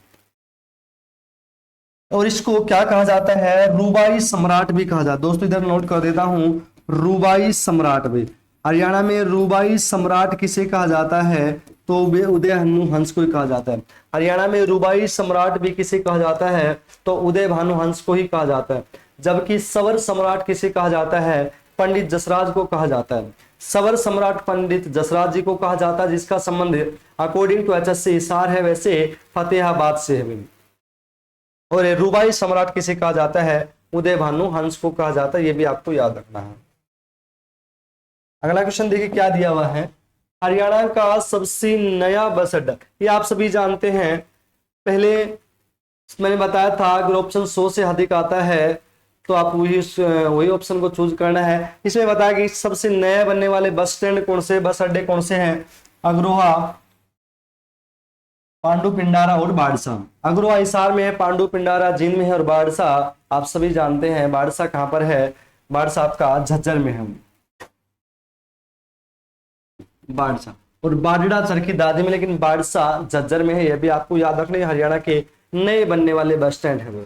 और इसको क्या कहा जाता है? रूबाई सम्राट भी कहा जाता है। दोस्तों इधर नोट कर देता हूं, रूबाई सम्राट भी। हरियाणा में रूबाई सम्राट किसे कहा जाता है? तो उदय भानु हंस को ही कहा जाता है। हरियाणा में रूबाई सम्राट भी किसे कहा जाता है? तो उदय भानु हंस को ही कहा जाता है। जबकि सवर सम्राट किसे कहा जाता है? पंडित जसराज को कहा जाता है। सवर सम्राट पंडित जसराज जी को कहा जाता है, जिसका संबंध अकॉर्डिंग टू HSC हिसार है, वैसे फतेहाबाद से है। और रूबाई सम्राट किसे कहा जाता है? उदय भानु हंस को कहा जाता है, यह भी आपको याद रखना है। अगला क्वेश्चन देखिए क्या दिया हुआ है। हरियाणा का सबसे नया बस अड्डा, ये आप सभी जानते हैं, पहले मैंने बताया था अगर ऑप्शन 100 से अधिक आता है तो आप वही ऑप्शन को चूज करना है। इसमें बताया कि सबसे नए बनने वाले बस स्टैंड कौन से, बस अड्डे कौन से हैं? अग्रोहा, पांडु पिंडारा और बाड़सा। अग्रोहा हिसार में है, पांडु पिंडारा जींद में है, और बाड़सा आप सभी जानते हैं बाड़सा कहां पर है? बाड़सा आपका झज्जर में है, बाड़सा। और बाडड़ा चरखी दादी में, लेकिन बाड़सा झज्जर में है, यह भी आपको याद रखना है। हरियाणा के नए बनने वाले बस स्टैंड है।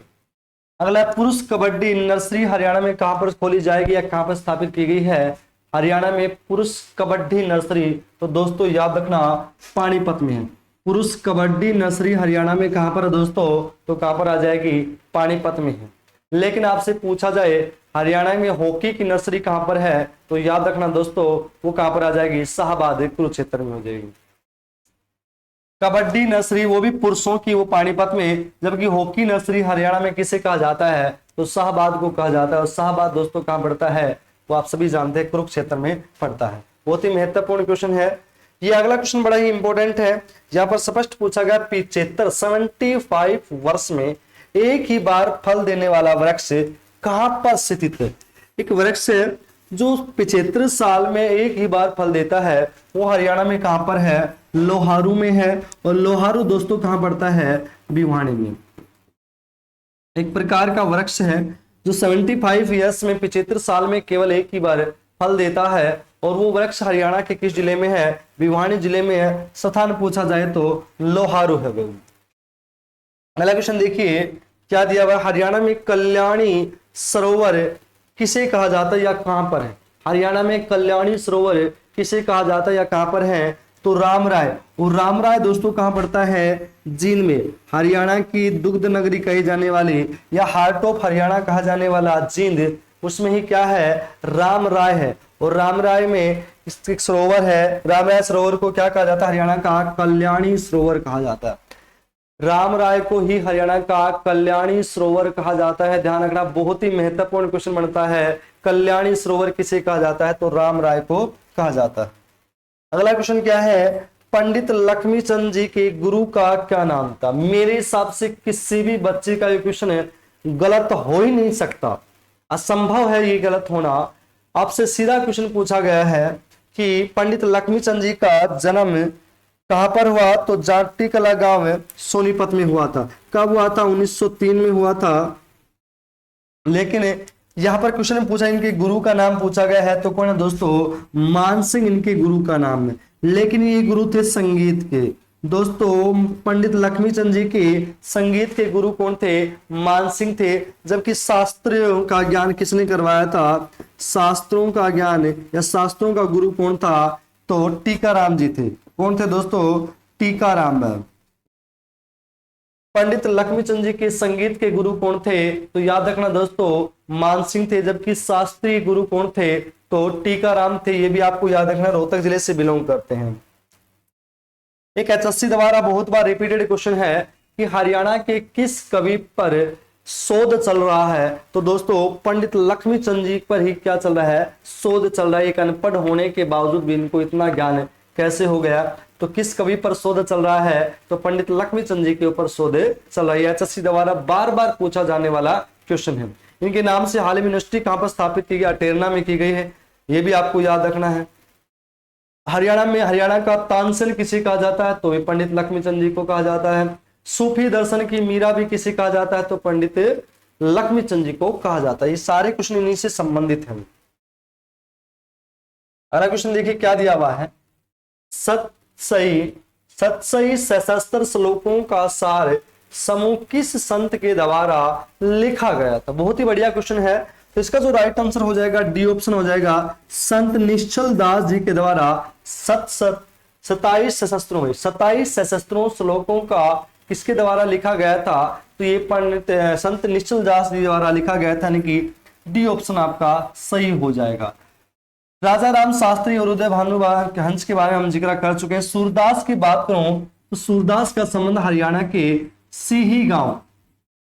अगला पुरुष कबड्डी नर्सरी हरियाणा में कहां पर खोली जाएगी या कहां पर स्थापित की गई है? हरियाणा में पुरुष कबड्डी नर्सरी, तो दोस्तों याद रखना पानीपत में है। पुरुष कबड्डी नर्सरी हरियाणा में कहां पर है दोस्तों? तो कहां पर आ जाएगी? पानीपत में है। लेकिन आपसे पूछा जाए हरियाणा में हॉकी की नर्सरी कहां पर है, तो याद रखना दोस्तों वो कहां पर आ जाएगी? शाहबाद कुरुक्षेत्र में हो जाएगी। कबड्डी नर्सरी वो भी पुरुषों की, वो पानीपत में, जबकि हॉकी नर्सरी हरियाणा में किसे कहा जाता है? तो शाहबाद को कहा जाता है। और शाहबाद दोस्तों कहां पड़ता है? वो आप सभी जानते हैं कुरुक्षेत्र में पड़ता है। बहुत ही महत्वपूर्ण क्वेश्चन है ये। अगला क्वेश्चन बड़ा ही इंपॉर्टेंट है, यहाँ पर स्पष्ट पूछा गया 75 वर्ष में एक ही बार फल देने वाला वृक्ष कहां पर स्थित है? एक वृक्ष जो 75 साल में एक ही बार फल देता है, वो हरियाणा में कहां पर है? लोहारू में है। और लोहारू दोस्तों कहां पड़ता है? भिवानी में। एक प्रकार का वृक्ष है जो 75 ईयर्स में 75 साल में केवल एक ही बार फल देता है, और वो वृक्ष हरियाणा के किस जिले में है? भिवानी जिले में है। स्थान पूछा जाए तो लोहारू है। अगला क्वेश्चन देखिए क्या दिया हुआ। हरियाणा में कल्याणी सरोवर किसे कहा जाता है या कहां पर है? हरियाणा में कल्याणी सरोवर किसे कहा जाता है या कहां पर है? तो रामराय। और रामराय दोस्तों कहां पड़ता है? जींद में। हरियाणा की दुग्ध नगरी कही जाने वाली या हार्ट ऑफ हरियाणा कहा जाने वाला जींद, उसमें ही क्या है? रामराय है। और रामराय में एक सरोवर है। रामराय सरोवर को क्या कहा जाता है? हरियाणा का कल्याणी सरोवर कहा जाता है। राम राय को ही हरियाणा का कल्याणी सरोवर कहा जाता है। ध्यान रखना, बहुत ही महत्वपूर्ण क्वेश्चन बनता है। कल्याणी सरोवर किसे कहा जाता है? तो राम राय को कहा जाता है। अगला क्वेश्चन क्या है? पंडित लक्ष्मीचंद जी के गुरु का क्या नाम था? मेरे हिसाब से किसी भी बच्चे का ये क्वेश्चन है गलत हो ही नहीं सकता, असंभव है ये गलत होना। आपसे सीधा क्वेश्चन पूछा गया है कि पंडित लक्ष्मीचंद जी का जन्म कहां पर हुआ? तो जाटी कला गांव में सोनीपत में हुआ था। कब हुआ था? 1903 में हुआ था। लेकिन यहां पर क्वेश्चन में पूछा इनके गुरु का नाम पूछा गया है, तो कौन है दोस्तों? मानसिंह इनके गुरु का नाम है। लेकिन ये गुरु थे संगीत के। दोस्तों पंडित लक्ष्मीचंद जी के संगीत के गुरु कौन थे? मानसिंह थे। जबकि शास्त्रों का ज्ञान किसने करवाया था? शास्त्रों का ज्ञान या शास्त्रों का गुरु कौन था? तो टीकाराम जी थे। कौन थे दोस्तों? टीकाराम। पंडित लक्ष्मीचंद जी के संगीत के गुरु कौन थे? तो याद रखना दोस्तों, मानसिंह थे। जबकि शास्त्रीय गुरु कौन थे? तो टीकाराम थे। ये भी आपको याद रखना, रोहतक जिले से बिलोंग करते हैं। एक एचएससी द्वारा बहुत बार रिपीटेड क्वेश्चन है कि हरियाणा के किस कवि पर शोध चल रहा है? तो दोस्तों पंडित लक्ष्मीचंद जी पर ही क्या चल रहा है? शोध चल रहा है। एक अनपढ़ होने के बावजूद भी इनको इतना ज्ञान कैसे हो गया? तो किस कवि पर शोध चल रहा है? तो पंडित लक्ष्मीचंद जी के ऊपर शोध चल रहा है। एचएससी द्वारा बार बार पूछा जाने वाला क्वेश्चन है। इनके नाम से हाल ही में यूनिवर्सिटी कहां पर स्थापित की गई? अटेरना में की गई है। ये भी आपको याद रखना है। हरियाणा में हरियाणा का तानसेन किसे कहा जाता है? तो ये पंडित लक्ष्मीचंद जी को कहा जाता है। सूफी दर्शन की मीरा भी किसे कहा जाता है? तो पंडित लक्ष्मीचंद जी को कहा जाता है। ये सारे क्वेश्चन इन्हीं से संबंधित हैं। अगला क्वेश्चन देखिए क्या दिया हुआ है। सतसई सशस्त्र श्लोकों का सार समूह किस संत के द्वारा लिखा गया था? बहुत ही बढ़िया क्वेश्चन है। तो इसका जो राइट आंसर हो जाएगा डी ऑप्शन हो जाएगा, संत निश्चल दास जी के द्वारा 27 सशस्त्रों श्लोकों का किसके द्वारा लिखा गया था? तो ये पंडित संत निश्चल दास जी द्वारा लिखा गया था, यानी कि डी ऑप्शन आपका सही हो जाएगा। राजा राम शास्त्री और उदय भानु हंस के बारे में हम जिक्र कर चुके हैं। सूरदास की बात करूं तो सूरदास का संबंध हरियाणा के सीही गांव,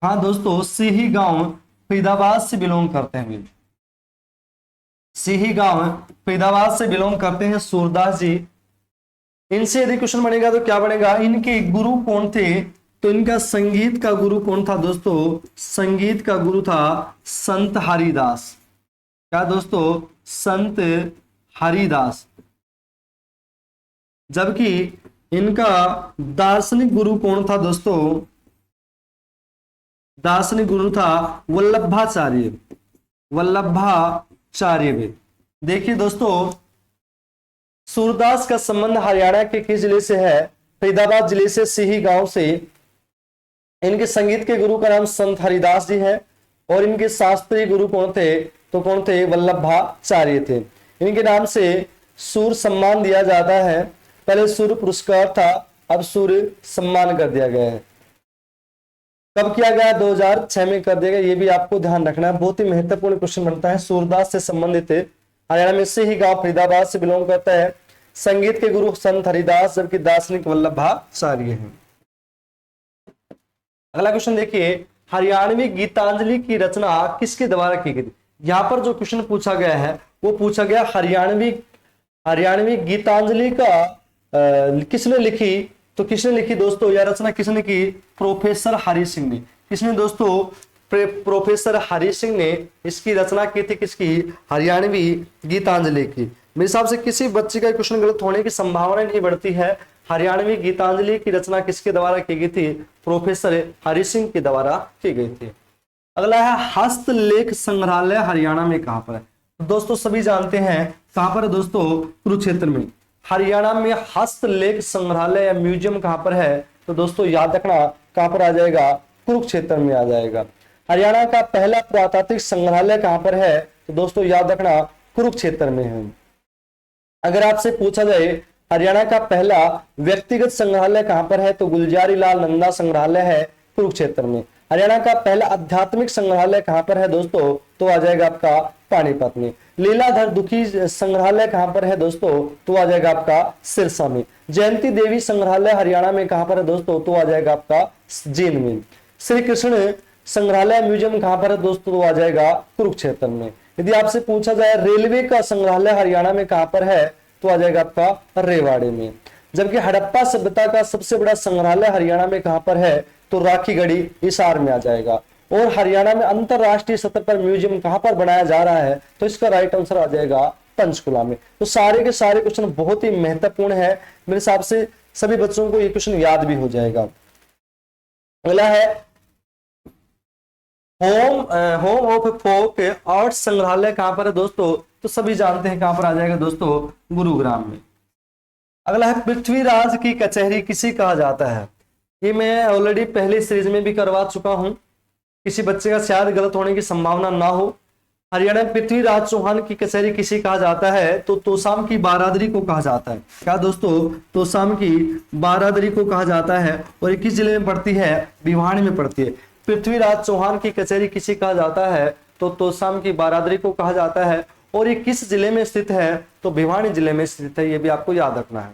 हाँ दोस्तों सीही गांव फरीदाबाद से बिलोंग करते हैं। सीही गांव फरीदाबाद से बिलोंग करते हैं सूरदास जी। इनसे यदि क्वेश्चन बनेगा तो क्या बनेगा? इनके गुरु कौन थे? तो इनका संगीत का गुरु कौन था दोस्तों? संगीत का गुरु था संत हरिदास। क्या दोस्तों? संत हरिदास। जबकि इनका दार्शनिक गुरु कौन था दोस्तों? दार्शनिक गुरु था वल्लभाचार्य। देखिए दोस्तों, सूरदास का संबंध हरियाणा के किस जिले से है? फरीदाबाद जिले से, सीही गांव से। इनके संगीत के गुरु का नाम संत हरिदास जी है। और इनके शास्त्रीय गुरु कौन थे? तो कौन थे? वल्लभाचार्य थे। इनके नाम से सूर्य सम्मान दिया जाता है। पहले सूर्य पुरस्कार था, अब सूर्य सम्मान कर दिया गया है। कब किया गया? 2006 में कर दिया गया। ये भी आपको ध्यान रखना है, बहुत ही महत्वपूर्ण क्वेश्चन बनता है। सूरदास से संबंधित हरियाणा में से ही गांव फरीदाबाद से बिलोंग करता है। संगीत के गुरु संत हरिदास, जबकि दार्शनिक वल्लभाचार्य हैं। अगला क्वेश्चन देखिए, हरियाणवी गीतांजलि की रचना किसके द्वारा की गई? यहां पर जो क्वेश्चन पूछा गया है वो पूछा गया हरियाणवी गीतांजलि का किसने लिखी? तो किसने लिखी दोस्तों? यह रचना किसने की? प्रोफेसर हरि सिंह ने। किसने दोस्तों? प्रोफेसर हरि सिंह ने इसकी रचना की थी। किसकी? हरियाणवी गीतांजलि की। मेरे हिसाब से किसी बच्चे का क्वेश्चन गलत होने की संभावना नहीं बढ़ती है। हरियाणवी गीतांजलि की रचना किसके द्वारा की गई थी? प्रोफेसर हरि सिंह के द्वारा की गई थी। अगला है, हस्तलेख संग्रहालय हरियाणा में कहां पर है? दोस्तों सभी जानते हैं कहां पर है दोस्तों? कुरुक्षेत्र में। हरियाणा में हस्तलेख संग्रहालय या म्यूजियम कहां पर है? तो दोस्तों याद रखना कहां पर आ जाएगा? कुरुक्षेत्र में आ जाएगा। हरियाणा का पहला पुरातात्विक संग्रहालय कहां पर है? तो दोस्तों याद रखना कुरुक्षेत्र में है। अगर आपसे पूछा जाए हरियाणा का पहला व्यक्तिगत संग्रहालय कहां पर है? तो गुलजारी लाल नंदा संग्रहालय है कुरुक्षेत्र में। हरियाणा का पहला आध्यात्मिक संग्रहालय कहां पर है दोस्तों? तो आ जाएगा आपका पानीपत में। लीलाधर दुखी संग्रहालय कहां पर है दोस्तों, तो आ जाएगा आपका सिरसा में। जयंती देवी संग्रहालय हरियाणा में कहां पर है दोस्तों, तो आ जाएगा आपका जींद में। श्री कृष्ण संग्रहालय म्यूजियम कहां पर है दोस्तों, तो आ जाएगा कुरुक्षेत्र में। यदि आपसे पूछा जाए रेलवे का संग्रहालय हरियाणा में कहां पर है, तो आ जाएगा आपका रेवाड़ी में। जबकि हड़प्पा सभ्यता का सबसे बड़ा संग्रहालय हरियाणा में कहां पर है, तो राखीगढ़ी हिसार में आ जाएगा। और हरियाणा में अंतरराष्ट्रीय सतह पर म्यूजियम कहां पर बनाया जा रहा है, तो इसका राइट आंसर आ जाएगा पंचकुला में। तो सारे के सारे क्वेश्चन बहुत ही महत्वपूर्ण है, मेरे हिसाब से सभी बच्चों को ये क्वेश्चन याद भी हो जाएगा। अगला है होम ऑफ फोक आर्ट संग्रहालय कहां पर है दोस्तों, तो सभी जानते हैं कहां पर आ जाएगा दोस्तों, गुरुग्राम में। अगला है पृथ्वीराज की कचहरी किसे कहा जाता है। ये मैं ऑलरेडी पहले सीरीज में भी करवा चुका हूं, किसी बच्चे का शायद गलत होने की संभावना ना हो। हरियाणा में पृथ्वीराज चौहान की कचहरी किसे कहा जाता है, तो तोसाम की बारादरी को कहा जाता है। क्या दोस्तों, तोसाम की बारादरी को कहा जाता है। और किस जिले में पड़ती है, भिवानी में पड़ती है। पृथ्वीराज चौहान की कचहरी किसे कहा जाता है, तो तोसाम की बारादरी को कहा जाता है। और ये किस जिले में स्थित है, तो भिवानी जिले में स्थित है, ये भी आपको याद रखना है।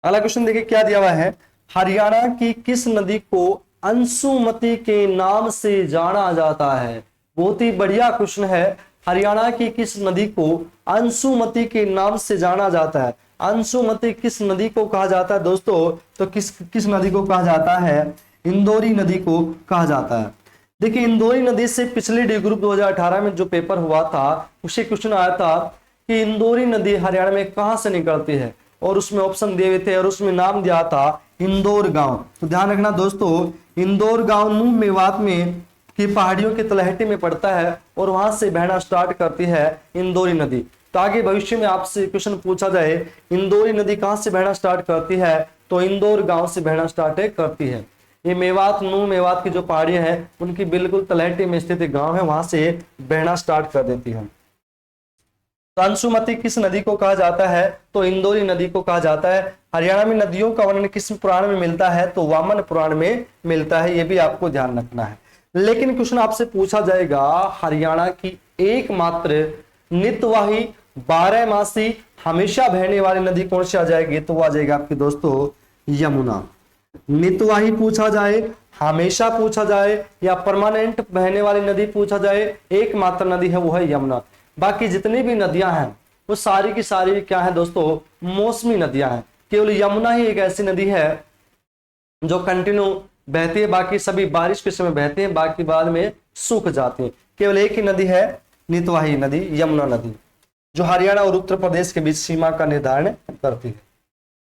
अगला क्वेश्चन देखिए क्या दिया हुआ है, हरियाणा की किस नदी को अंशुमती के नाम से जाना जाता है। बहुत ही बढ़िया क्वेश्चन है। हरियाणा की किस नदी को अंशुमती के नाम से जाना जाता है। अंशुमती किस नदी को कहा जाता है दोस्तों, तो किस नदी को कहा जाता है, इंदौरी नदी को कहा जाता है। देखिए इंदौरी नदी से पिछले डी ग्रुप 2018 में जो पेपर हुआ था, उसे क्वेश्चन आया था कि इंदौरी नदी हरियाणा में कहां से निकलती है, और उसमें ऑप्शन दिए हुए थे और उसमें नाम दिया था इंदौर गांव। तो ध्यान रखना दोस्तों, इंदौर गांव नूह मेवात में की पहाड़ियों के तलहटी में पड़ता है और वहां से बहना स्टार्ट करती है इंदौरी नदी। तो आगे भविष्य में आपसे क्वेश्चन पूछा जाए इंदौरी नदी कहां से बहना स्टार्ट करती है, तो इंदौर गांव से बहना स्टार्ट करती है। ये मेवात नूह मेवात की जो पहाड़ियां हैं उनकी बिल्कुल तलहटी में स्थित गांव है, वहां से बहना स्टार्ट कर देती है। तो अंशुमती किस नदी को कहा जाता है, तो इंदौरी नदी को कहा जाता है। हरियाणा में नदियों का वर्णन किस पुराण में मिलता है, तो वामन पुराण में मिलता है, यह भी आपको ध्यान रखना है। लेकिन क्वेश्चन आपसे पूछा जाएगा हरियाणा की एकमात्र नित्यवाही 12 मासी हमेशा बहने वाली नदी कौन सी आ जाएगी, तो वो आ जाएगा आपकी दोस्तों यमुना। नित्यवाही पूछा जाए, हमेशा पूछा जाए, या परमानेंट बहने वाली नदी पूछा जाए, एकमात्र नदी है वो है यमुना। बाकी जितनी भी नदियां हैं वो सारी की सारी क्या है दोस्तों, मौसमी नदियां हैं। केवल यमुना ही एक ऐसी नदी है जो कंटिन्यू बहती है, बाकी सभी बारिश के समय बहते हैं, बाकी बाद में सूख जाती है। केवल एक ही नदी है नित्यवाही नदी, यमुना नदी, जो हरियाणा और उत्तर प्रदेश के बीच सीमा का निर्धारण करती है।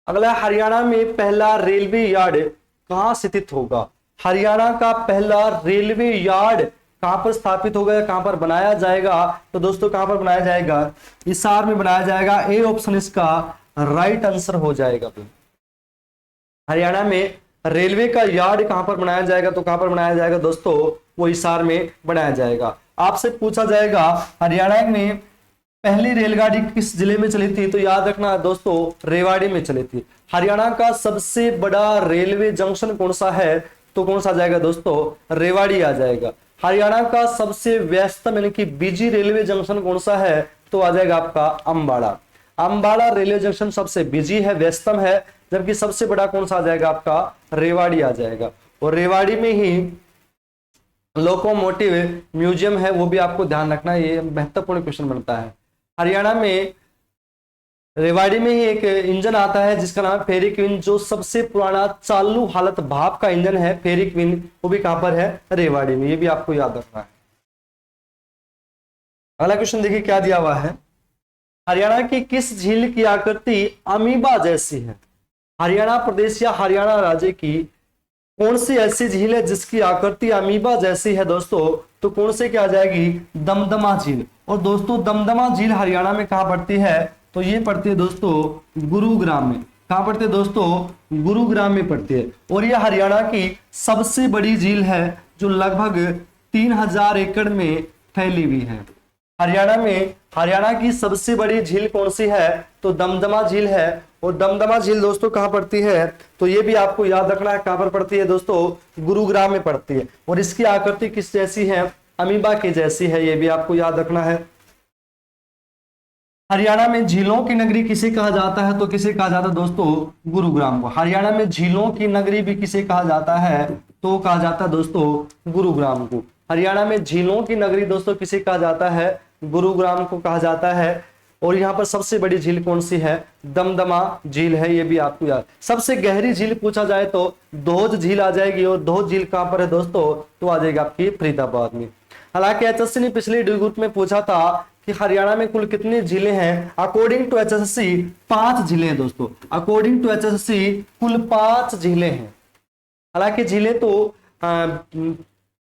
अगला, हरियाणा में पहला रेलवे यार्ड कहां स्थित होगा। हरियाणा का पहला रेलवे यार्ड कहां पर स्थापित होगा या कहां पर बनाया जाएगा, तो दोस्तों कहां पर बनाया जाएगा, हिसार में बनाया जाएगा। ए ऑप्शन इसका राइट आंसर हो जाएगा। हरियाणा में रेलवे का यार्ड कहां पर बनाया जाएगा, तो कहां पर बनाया जाएगा दोस्तों, वो हिसार में बनाया जाएगा। आपसे पूछा जाएगा हरियाणा में पहली रेलगाड़ी किस जिले में चली थी, तो याद रखना दोस्तों रेवाड़ी में चली थी। हरियाणा का सबसे बड़ा रेलवे जंक्शन कौन सा है, तो कौन सा आ जाएगा दोस्तों, रेवाड़ी आ जाएगा। हरियाणा का सबसे व्यस्तम यानी कि बिजी रेलवे जंक्शन कौन सा है, तो आ जाएगा आपका अंबाला। अंबाला रेलवे जंक्शन सबसे बिजी है, व्यस्तम है, जबकि सबसे बड़ा कौन सा आ जाएगा आपका, रेवाड़ी आ जाएगा। और रेवाड़ी में ही लोकोमोटिव म्यूजियम है, वो भी आपको ध्यान रखना, ये महत्वपूर्ण क्वेश्चन बनता है। हरियाणा में रेवाड़ी में ही एक इंजन आता है जिसका नाम है फेरी क्वीन, जो सबसे पुराना चालू हालत भाप का इंजन है फेरी क्वीन, वो भी कहां पर है, रेवाड़ी में, ये भी आपको याद रखना है। अगला क्वेश्चन देखिए क्या दिया हुआ है, हरियाणा की किस झील की आकृति अमीबा जैसी है। हरियाणा प्रदेश या हरियाणा राज्य की कौन सी ऐसी झील है जिसकी आकृति अमीबा जैसी है दोस्तों, तो कौन से क्या आ जाएगी, दमदमा झील। और दोस्तों दमदमा झील हरियाणा में कहां पड़ती है, तो ये पड़ती है दोस्तों गुरुग्राम में। कहां पड़ती है दोस्तों, गुरुग्राम में पड़ती है। और ये हरियाणा की सबसे बड़ी झील है जो लगभग 3000 एकड़ में फैली हुई है। हरियाणा की सबसे बड़ी झील कौन सी है, तो दमदमा झील है। और दमदमा झील दोस्तों कहां पड़ती है, तो ये भी आपको याद रखना है, कहां पर पड़ती है दोस्तों, गुरुग्राम में पड़ती है। और इसकी आकृति किस जैसी है, अमीबा के जैसी है, ये भी आपको याद रखना है। हरियाणा में झीलों की नगरी किसे कहा जाता है, तो किसे कहा जाता है दोस्तों, गुरुग्राम को। हरियाणा में झीलों की नगरी भी किसे कहा जाता है, तो कहा जाता है दोस्तों गुरुग्राम को। हरियाणा में झीलों की नगरी दोस्तों किसे कहा जाता है, गुरुग्राम को कहा जाता है। और यहाँ पर सबसे बड़ी झील कौन सी है, दमदमा झील है, ये भी आपको याद। सबसे गहरी झील पूछा जाए तो दोहज झील आ जाएगी, और दोहज झील कहां पर है दोस्तों, तो आ जाएगी आपकी फरीदाबाद में। हालांकि एचएससी ने पिछले ग्रुप में पूछा था कि हरियाणा में कुल कितनी झीलें हैं। अकॉर्डिंग टू एचएससी 5 झीलें हैं दोस्तों, अकॉर्डिंग टू एचएससी कुल 5 झीलें हैं। हालांकि झीलें तो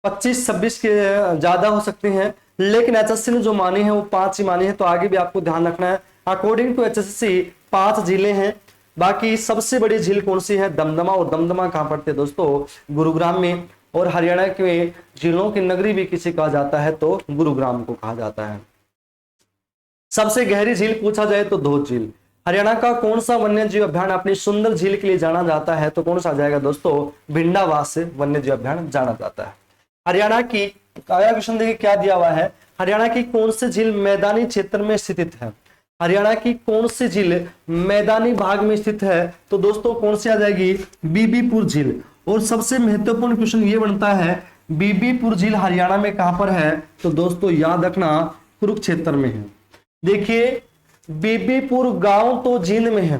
25-26 के ज्यादा हो सकती हैं, लेकिन एचएससी ने जो मानी है वो 5 ही मानी है, तो आगे भी आपको ध्यान रखना है। अकॉर्डिंग टू एचएससी 5 झीलें हैं। बाकी सबसे बड़ी झील कौन सी है, दमदमा, और दमदमा कहां पड़ते हैं दोस्तों, गुरुग्राम में। और हरियाणा के झीलों की नगरी भी किसे कहा जाता है, तो गुरुग्राम को कहा जाता है। सबसे गहरी झील पूछा जाए तो दोहज झील। हरियाणा का कौन सा वन्य जीव अभ्यारण्य अपनी सुंदर झील के लिए जाना जाता है, तो कौन सा आ जाएगा दोस्तों, भिंडावास वन्य जीव अभ्यारण्य जाना जाता है। हरियाणा की अगला क्वेश्चन देखिए क्या दिया हुआ है, हरियाणा की कौन सी झील मैदानी क्षेत्र में स्थित है। हरियाणा की कौन सी झील मैदानी भाग में स्थित है, तो दोस्तों कौन सी आ जाएगी, बीबीपुर झील। और सबसे महत्वपूर्ण क्वेश्चन ये बनता है, बीबीपुर झील हरियाणा में कहां पर है, तो दोस्तों याद रखना कुरुक्षेत्र में है। देखिए बीबीपुर गांव तो जींद में है,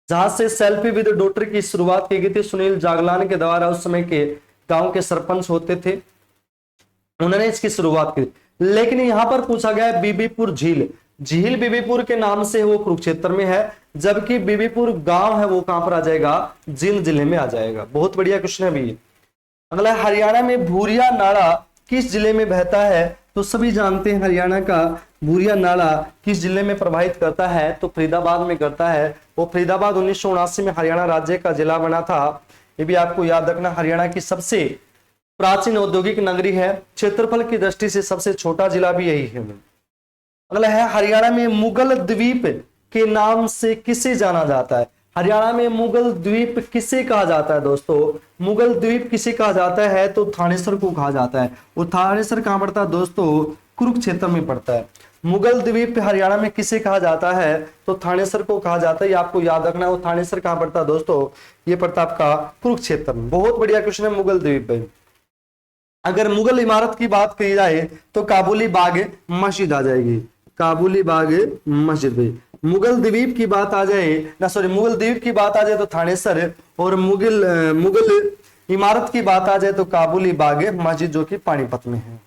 जहां से सेल्फी विद डॉटर की शुरुआत की गई थी सुनील जागलान के द्वारा। उस समय के गांव के सरपंच होते थे, उन्होंने इसकी शुरुआत की। लेकिन यहां पर पूछा गया बीबीपुर झील, झील बीबीपुर के नाम से वो कुरुक्षेत्र में है, जबकि बीबीपुर गांव है वो कहां पर आ जाएगा, जींद जिले में आ जाएगा। बहुत बढ़िया क्वेश्चन है भैया। अगला, हरियाणा में भूरिया नाला किस जिले में बहता है, तो सभी जानते हैं हरियाणा का भूरिया नाला किस जिले में प्रवाहित करता है, तो फरीदाबाद में करता है। वो फरीदाबाद 1979 में हरियाणा राज्य का जिला बना था, ये भी आपको याद रखना। हरियाणा की सबसे प्राचीन औद्योगिक नगरी है, क्षेत्रफल की दृष्टि से सबसे छोटा जिला भी यही है। अगला है, हरियाणा में मुगल द्वीप के नाम से किसे जाना जाता है। हरियाणा में मुगल द्वीप किसे कहा जाता है दोस्तों, मुगल द्वीप किसे कहा जाता है, तो थानेसर को कहा जाता है। वो थानेसर कहां पड़ता है दोस्तों, कुरुक्षेत्र में पड़ता है। मुगल द्वीप हरियाणा में किसे कहा जाता है, तो थानेसर को कहा जाता है। ये आपको याद रखना है। वो थानेसर कहां पड़ता है दोस्तों, ये पड़ता आपका कुरुक्षेत्र में। बहुत बढ़िया क्वेश्चन है मुगल द्वीप में। अगर मुगल इमारत की बात की जाए तो काबुली बाग मस्जिद आ जाएगी, काबुली बाग मस्जिद भाई। मुगल द्वीप की बात आ जाए ना, सॉरी मुगल द्वीप की बात आ जाए तो थानेसर, और मुगल इमारत की बात आ जाए तो काबुली बाग मस्जिद जो कि पानीपत में है।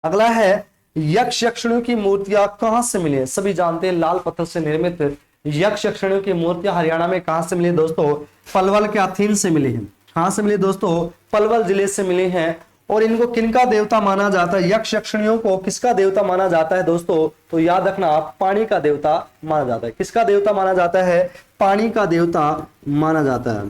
अगला है, यक्ष यक्षिणियों की मूर्तियां कहां से मिली है। सभी जानते हैं लाल पत्थर से निर्मित यक्ष यक्षिणियों की मूर्तियां हरियाणा में कहां से मिली दोस्तों, पलवल के अथीन से मिली है। कहां से मिली दोस्तों, पलवल जिले से मिली हैं। और इनको किनका देवता माना जाता है, यक्ष यक्षिणियों को किसका देवता माना जाता है दोस्तों, तो याद रखना आप पानी का देवता माना जाता है। किसका देवता माना जाता है, पानी का देवता माना जाता है,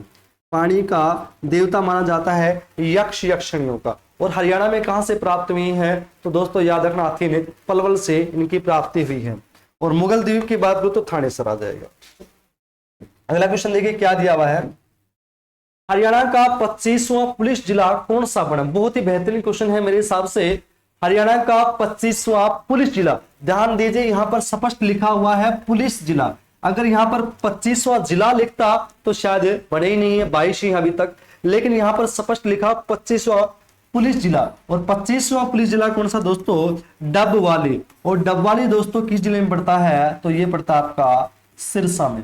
पानी का देवता माना जाता है यक्ष यक्षिणियों का। और हरियाणा में कहां से प्राप्त हुई है, तो दोस्तों याद रखना अथीन पलवल से इनकी प्राप्ति हुई है। और मुगल द्वीप की बात करो तो थानेसर आ जाएगा। अगला क्वेश्चन देखिए क्या दिया हुआ है, हरियाणा का 25वां पुलिस जिला कौन सा बना। बहुत ही बेहतरीन क्वेश्चन है मेरे हिसाब से। हरियाणा का 25वां पुलिस जिला, ध्यान दीजिए यहां पर स्पष्ट लिखा हुआ है पुलिस जिला। अगर यहां पर 25वां जिला लिखता तो शायद बने ही नहीं है, 22 ही अभी तक। लेकिन यहां पर स्पष्ट लिखा 25वां पुलिस जिला। और 25वां पुलिस जिला कौन सा दोस्तों, डबवाली। और डबवाली दोस्तों किस जिले में पड़ता है, तो ये पड़ता आपका सिरसा में।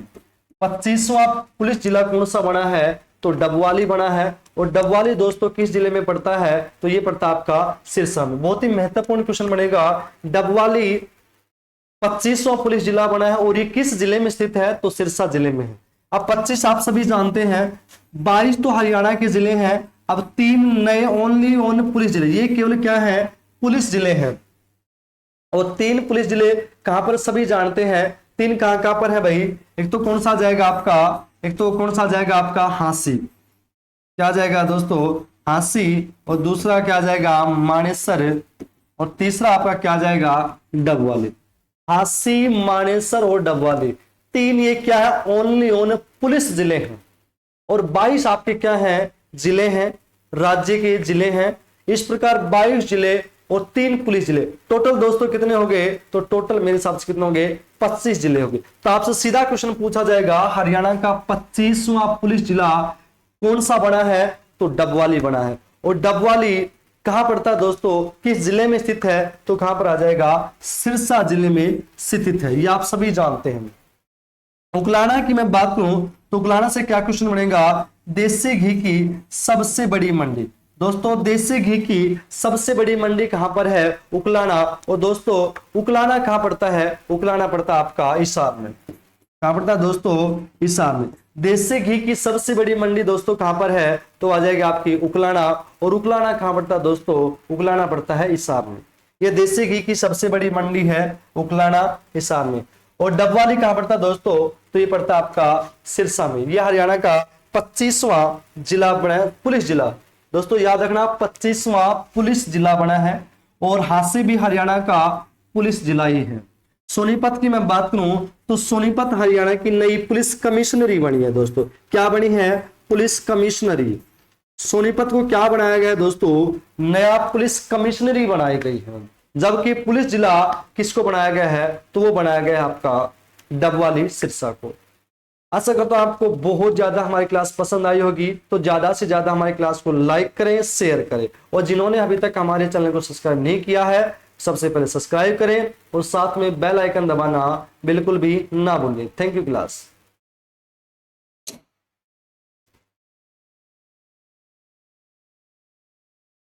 25वां पुलिस जिला कौन सा बना है, तो डबवाली बना है। और डबवाली दोस्तों किस जिले में पड़ता है, तो ये पड़ता आपका सिरसा में। बहुत ही महत्वपूर्ण क्वेश्चन बनेगा, डबवाली 25वां पुलिस जिला बना है और ये किस जिले में स्थित है, तो सिरसा जिले में है। अब 25 आप सभी जानते हैं, 22 तो हरियाणा के जिले हैं। अब 3 नए ओनली ओन पुलिस जिले, ये केवल क्या है, पुलिस जिले हैं। और 3 पुलिस जिले कहां पर सभी जानते हैं, 3 कहां पर है भाई। एक तो कौन सा जाएगा आपका, एक तो कौन सा जाएगा आपका हांसी, क्या जाएगा दोस्तों, हांसी। और दूसरा क्या जाएगा मानेसर। और तीसरा आपका क्या जाएगा, डबवाली। हांसी, मानेसर और डबवाली, 3 ये क्या है, ओनली ओन पुलिस जिले हैं। और 22 आपके क्या हैं, जिले हैं, राज्य के जिले हैं। इस प्रकार 22 जिले और 3 पुलिस जिले। टोटल दोस्तों कितने हो गए? तो टोटल मेरे हिसाब से कितने हो गए? 25 जिले हो गए। तो आपसे सीधा क्वेश्चन पूछा जाएगा हरियाणा का 25वां पुलिस जिला कौन सा बना है? तो डबवाली बना है। और डबवाली कहां पड़ता है दोस्तों? किस जिले में स्थित है? तो कहां पर आ जाएगा? सिरसा जिले में स्थित है, ये आप सभी जानते हैं। उकलाना की मैं बात करूं तो उकलाना से क्या क्वेश्चन बनेगा? देसी घी की सबसे बड़ी मंडी। दोस्तों देसी घी की सबसे बड़ी मंडी कहां पर है? उकलाना। और दोस्तों उकलाना कहां पड़ता है? उकलाना पड़ता है आपका हिसार में। कहां पड़ता है दोस्तों? हिसार में। देसी घी की सबसे बड़ी मंडी दोस्तों कहां पर है? तो आ जाएगी आपकी उकलाना। और उकलाना कहां पड़ता है दोस्तों? उकलाना पड़ता है हिसार में। ये देसी घी की सबसे बड़ी मंडी है उकलाना, हिसार में। और डबवाली कहां पड़ता है दोस्तों? तो ये पड़ता है आपका सिरसा में। ये हरियाणा का 25वां जिला बना है, पुलिस जिला। दोस्तों याद रखना 25वां पुलिस जिला बना है और हांसी भी हरियाणा का पुलिस जिला ही है। सोनीपत की मैं बात करूं तो सोनीपत हरियाणा की नई पुलिस कमिश्नरी बनी है दोस्तों। क्या बनी है? पुलिस कमिश्नरी। सोनीपत को क्या बनाया गया है दोस्तों? नया पुलिस कमिश्नरी बनाई गई है। जबकि पुलिस जिला किसको बनाया गया है? तो वो बनाया गया है आपका डबवाली सिरसा को। आशा करता हूं आपको बहुत ज्यादा हमारी क्लास पसंद आई होगी। तो ज्यादा से ज्यादा हमारी क्लास को लाइक करें, शेयर करें, और जिन्होंने अभी तक हमारे चैनल को सब्सक्राइब नहीं किया है सबसे पहले सब्सक्राइब करें और साथ में बेल आइकन दबाना बिल्कुल भी ना भूलिए। Thank you class.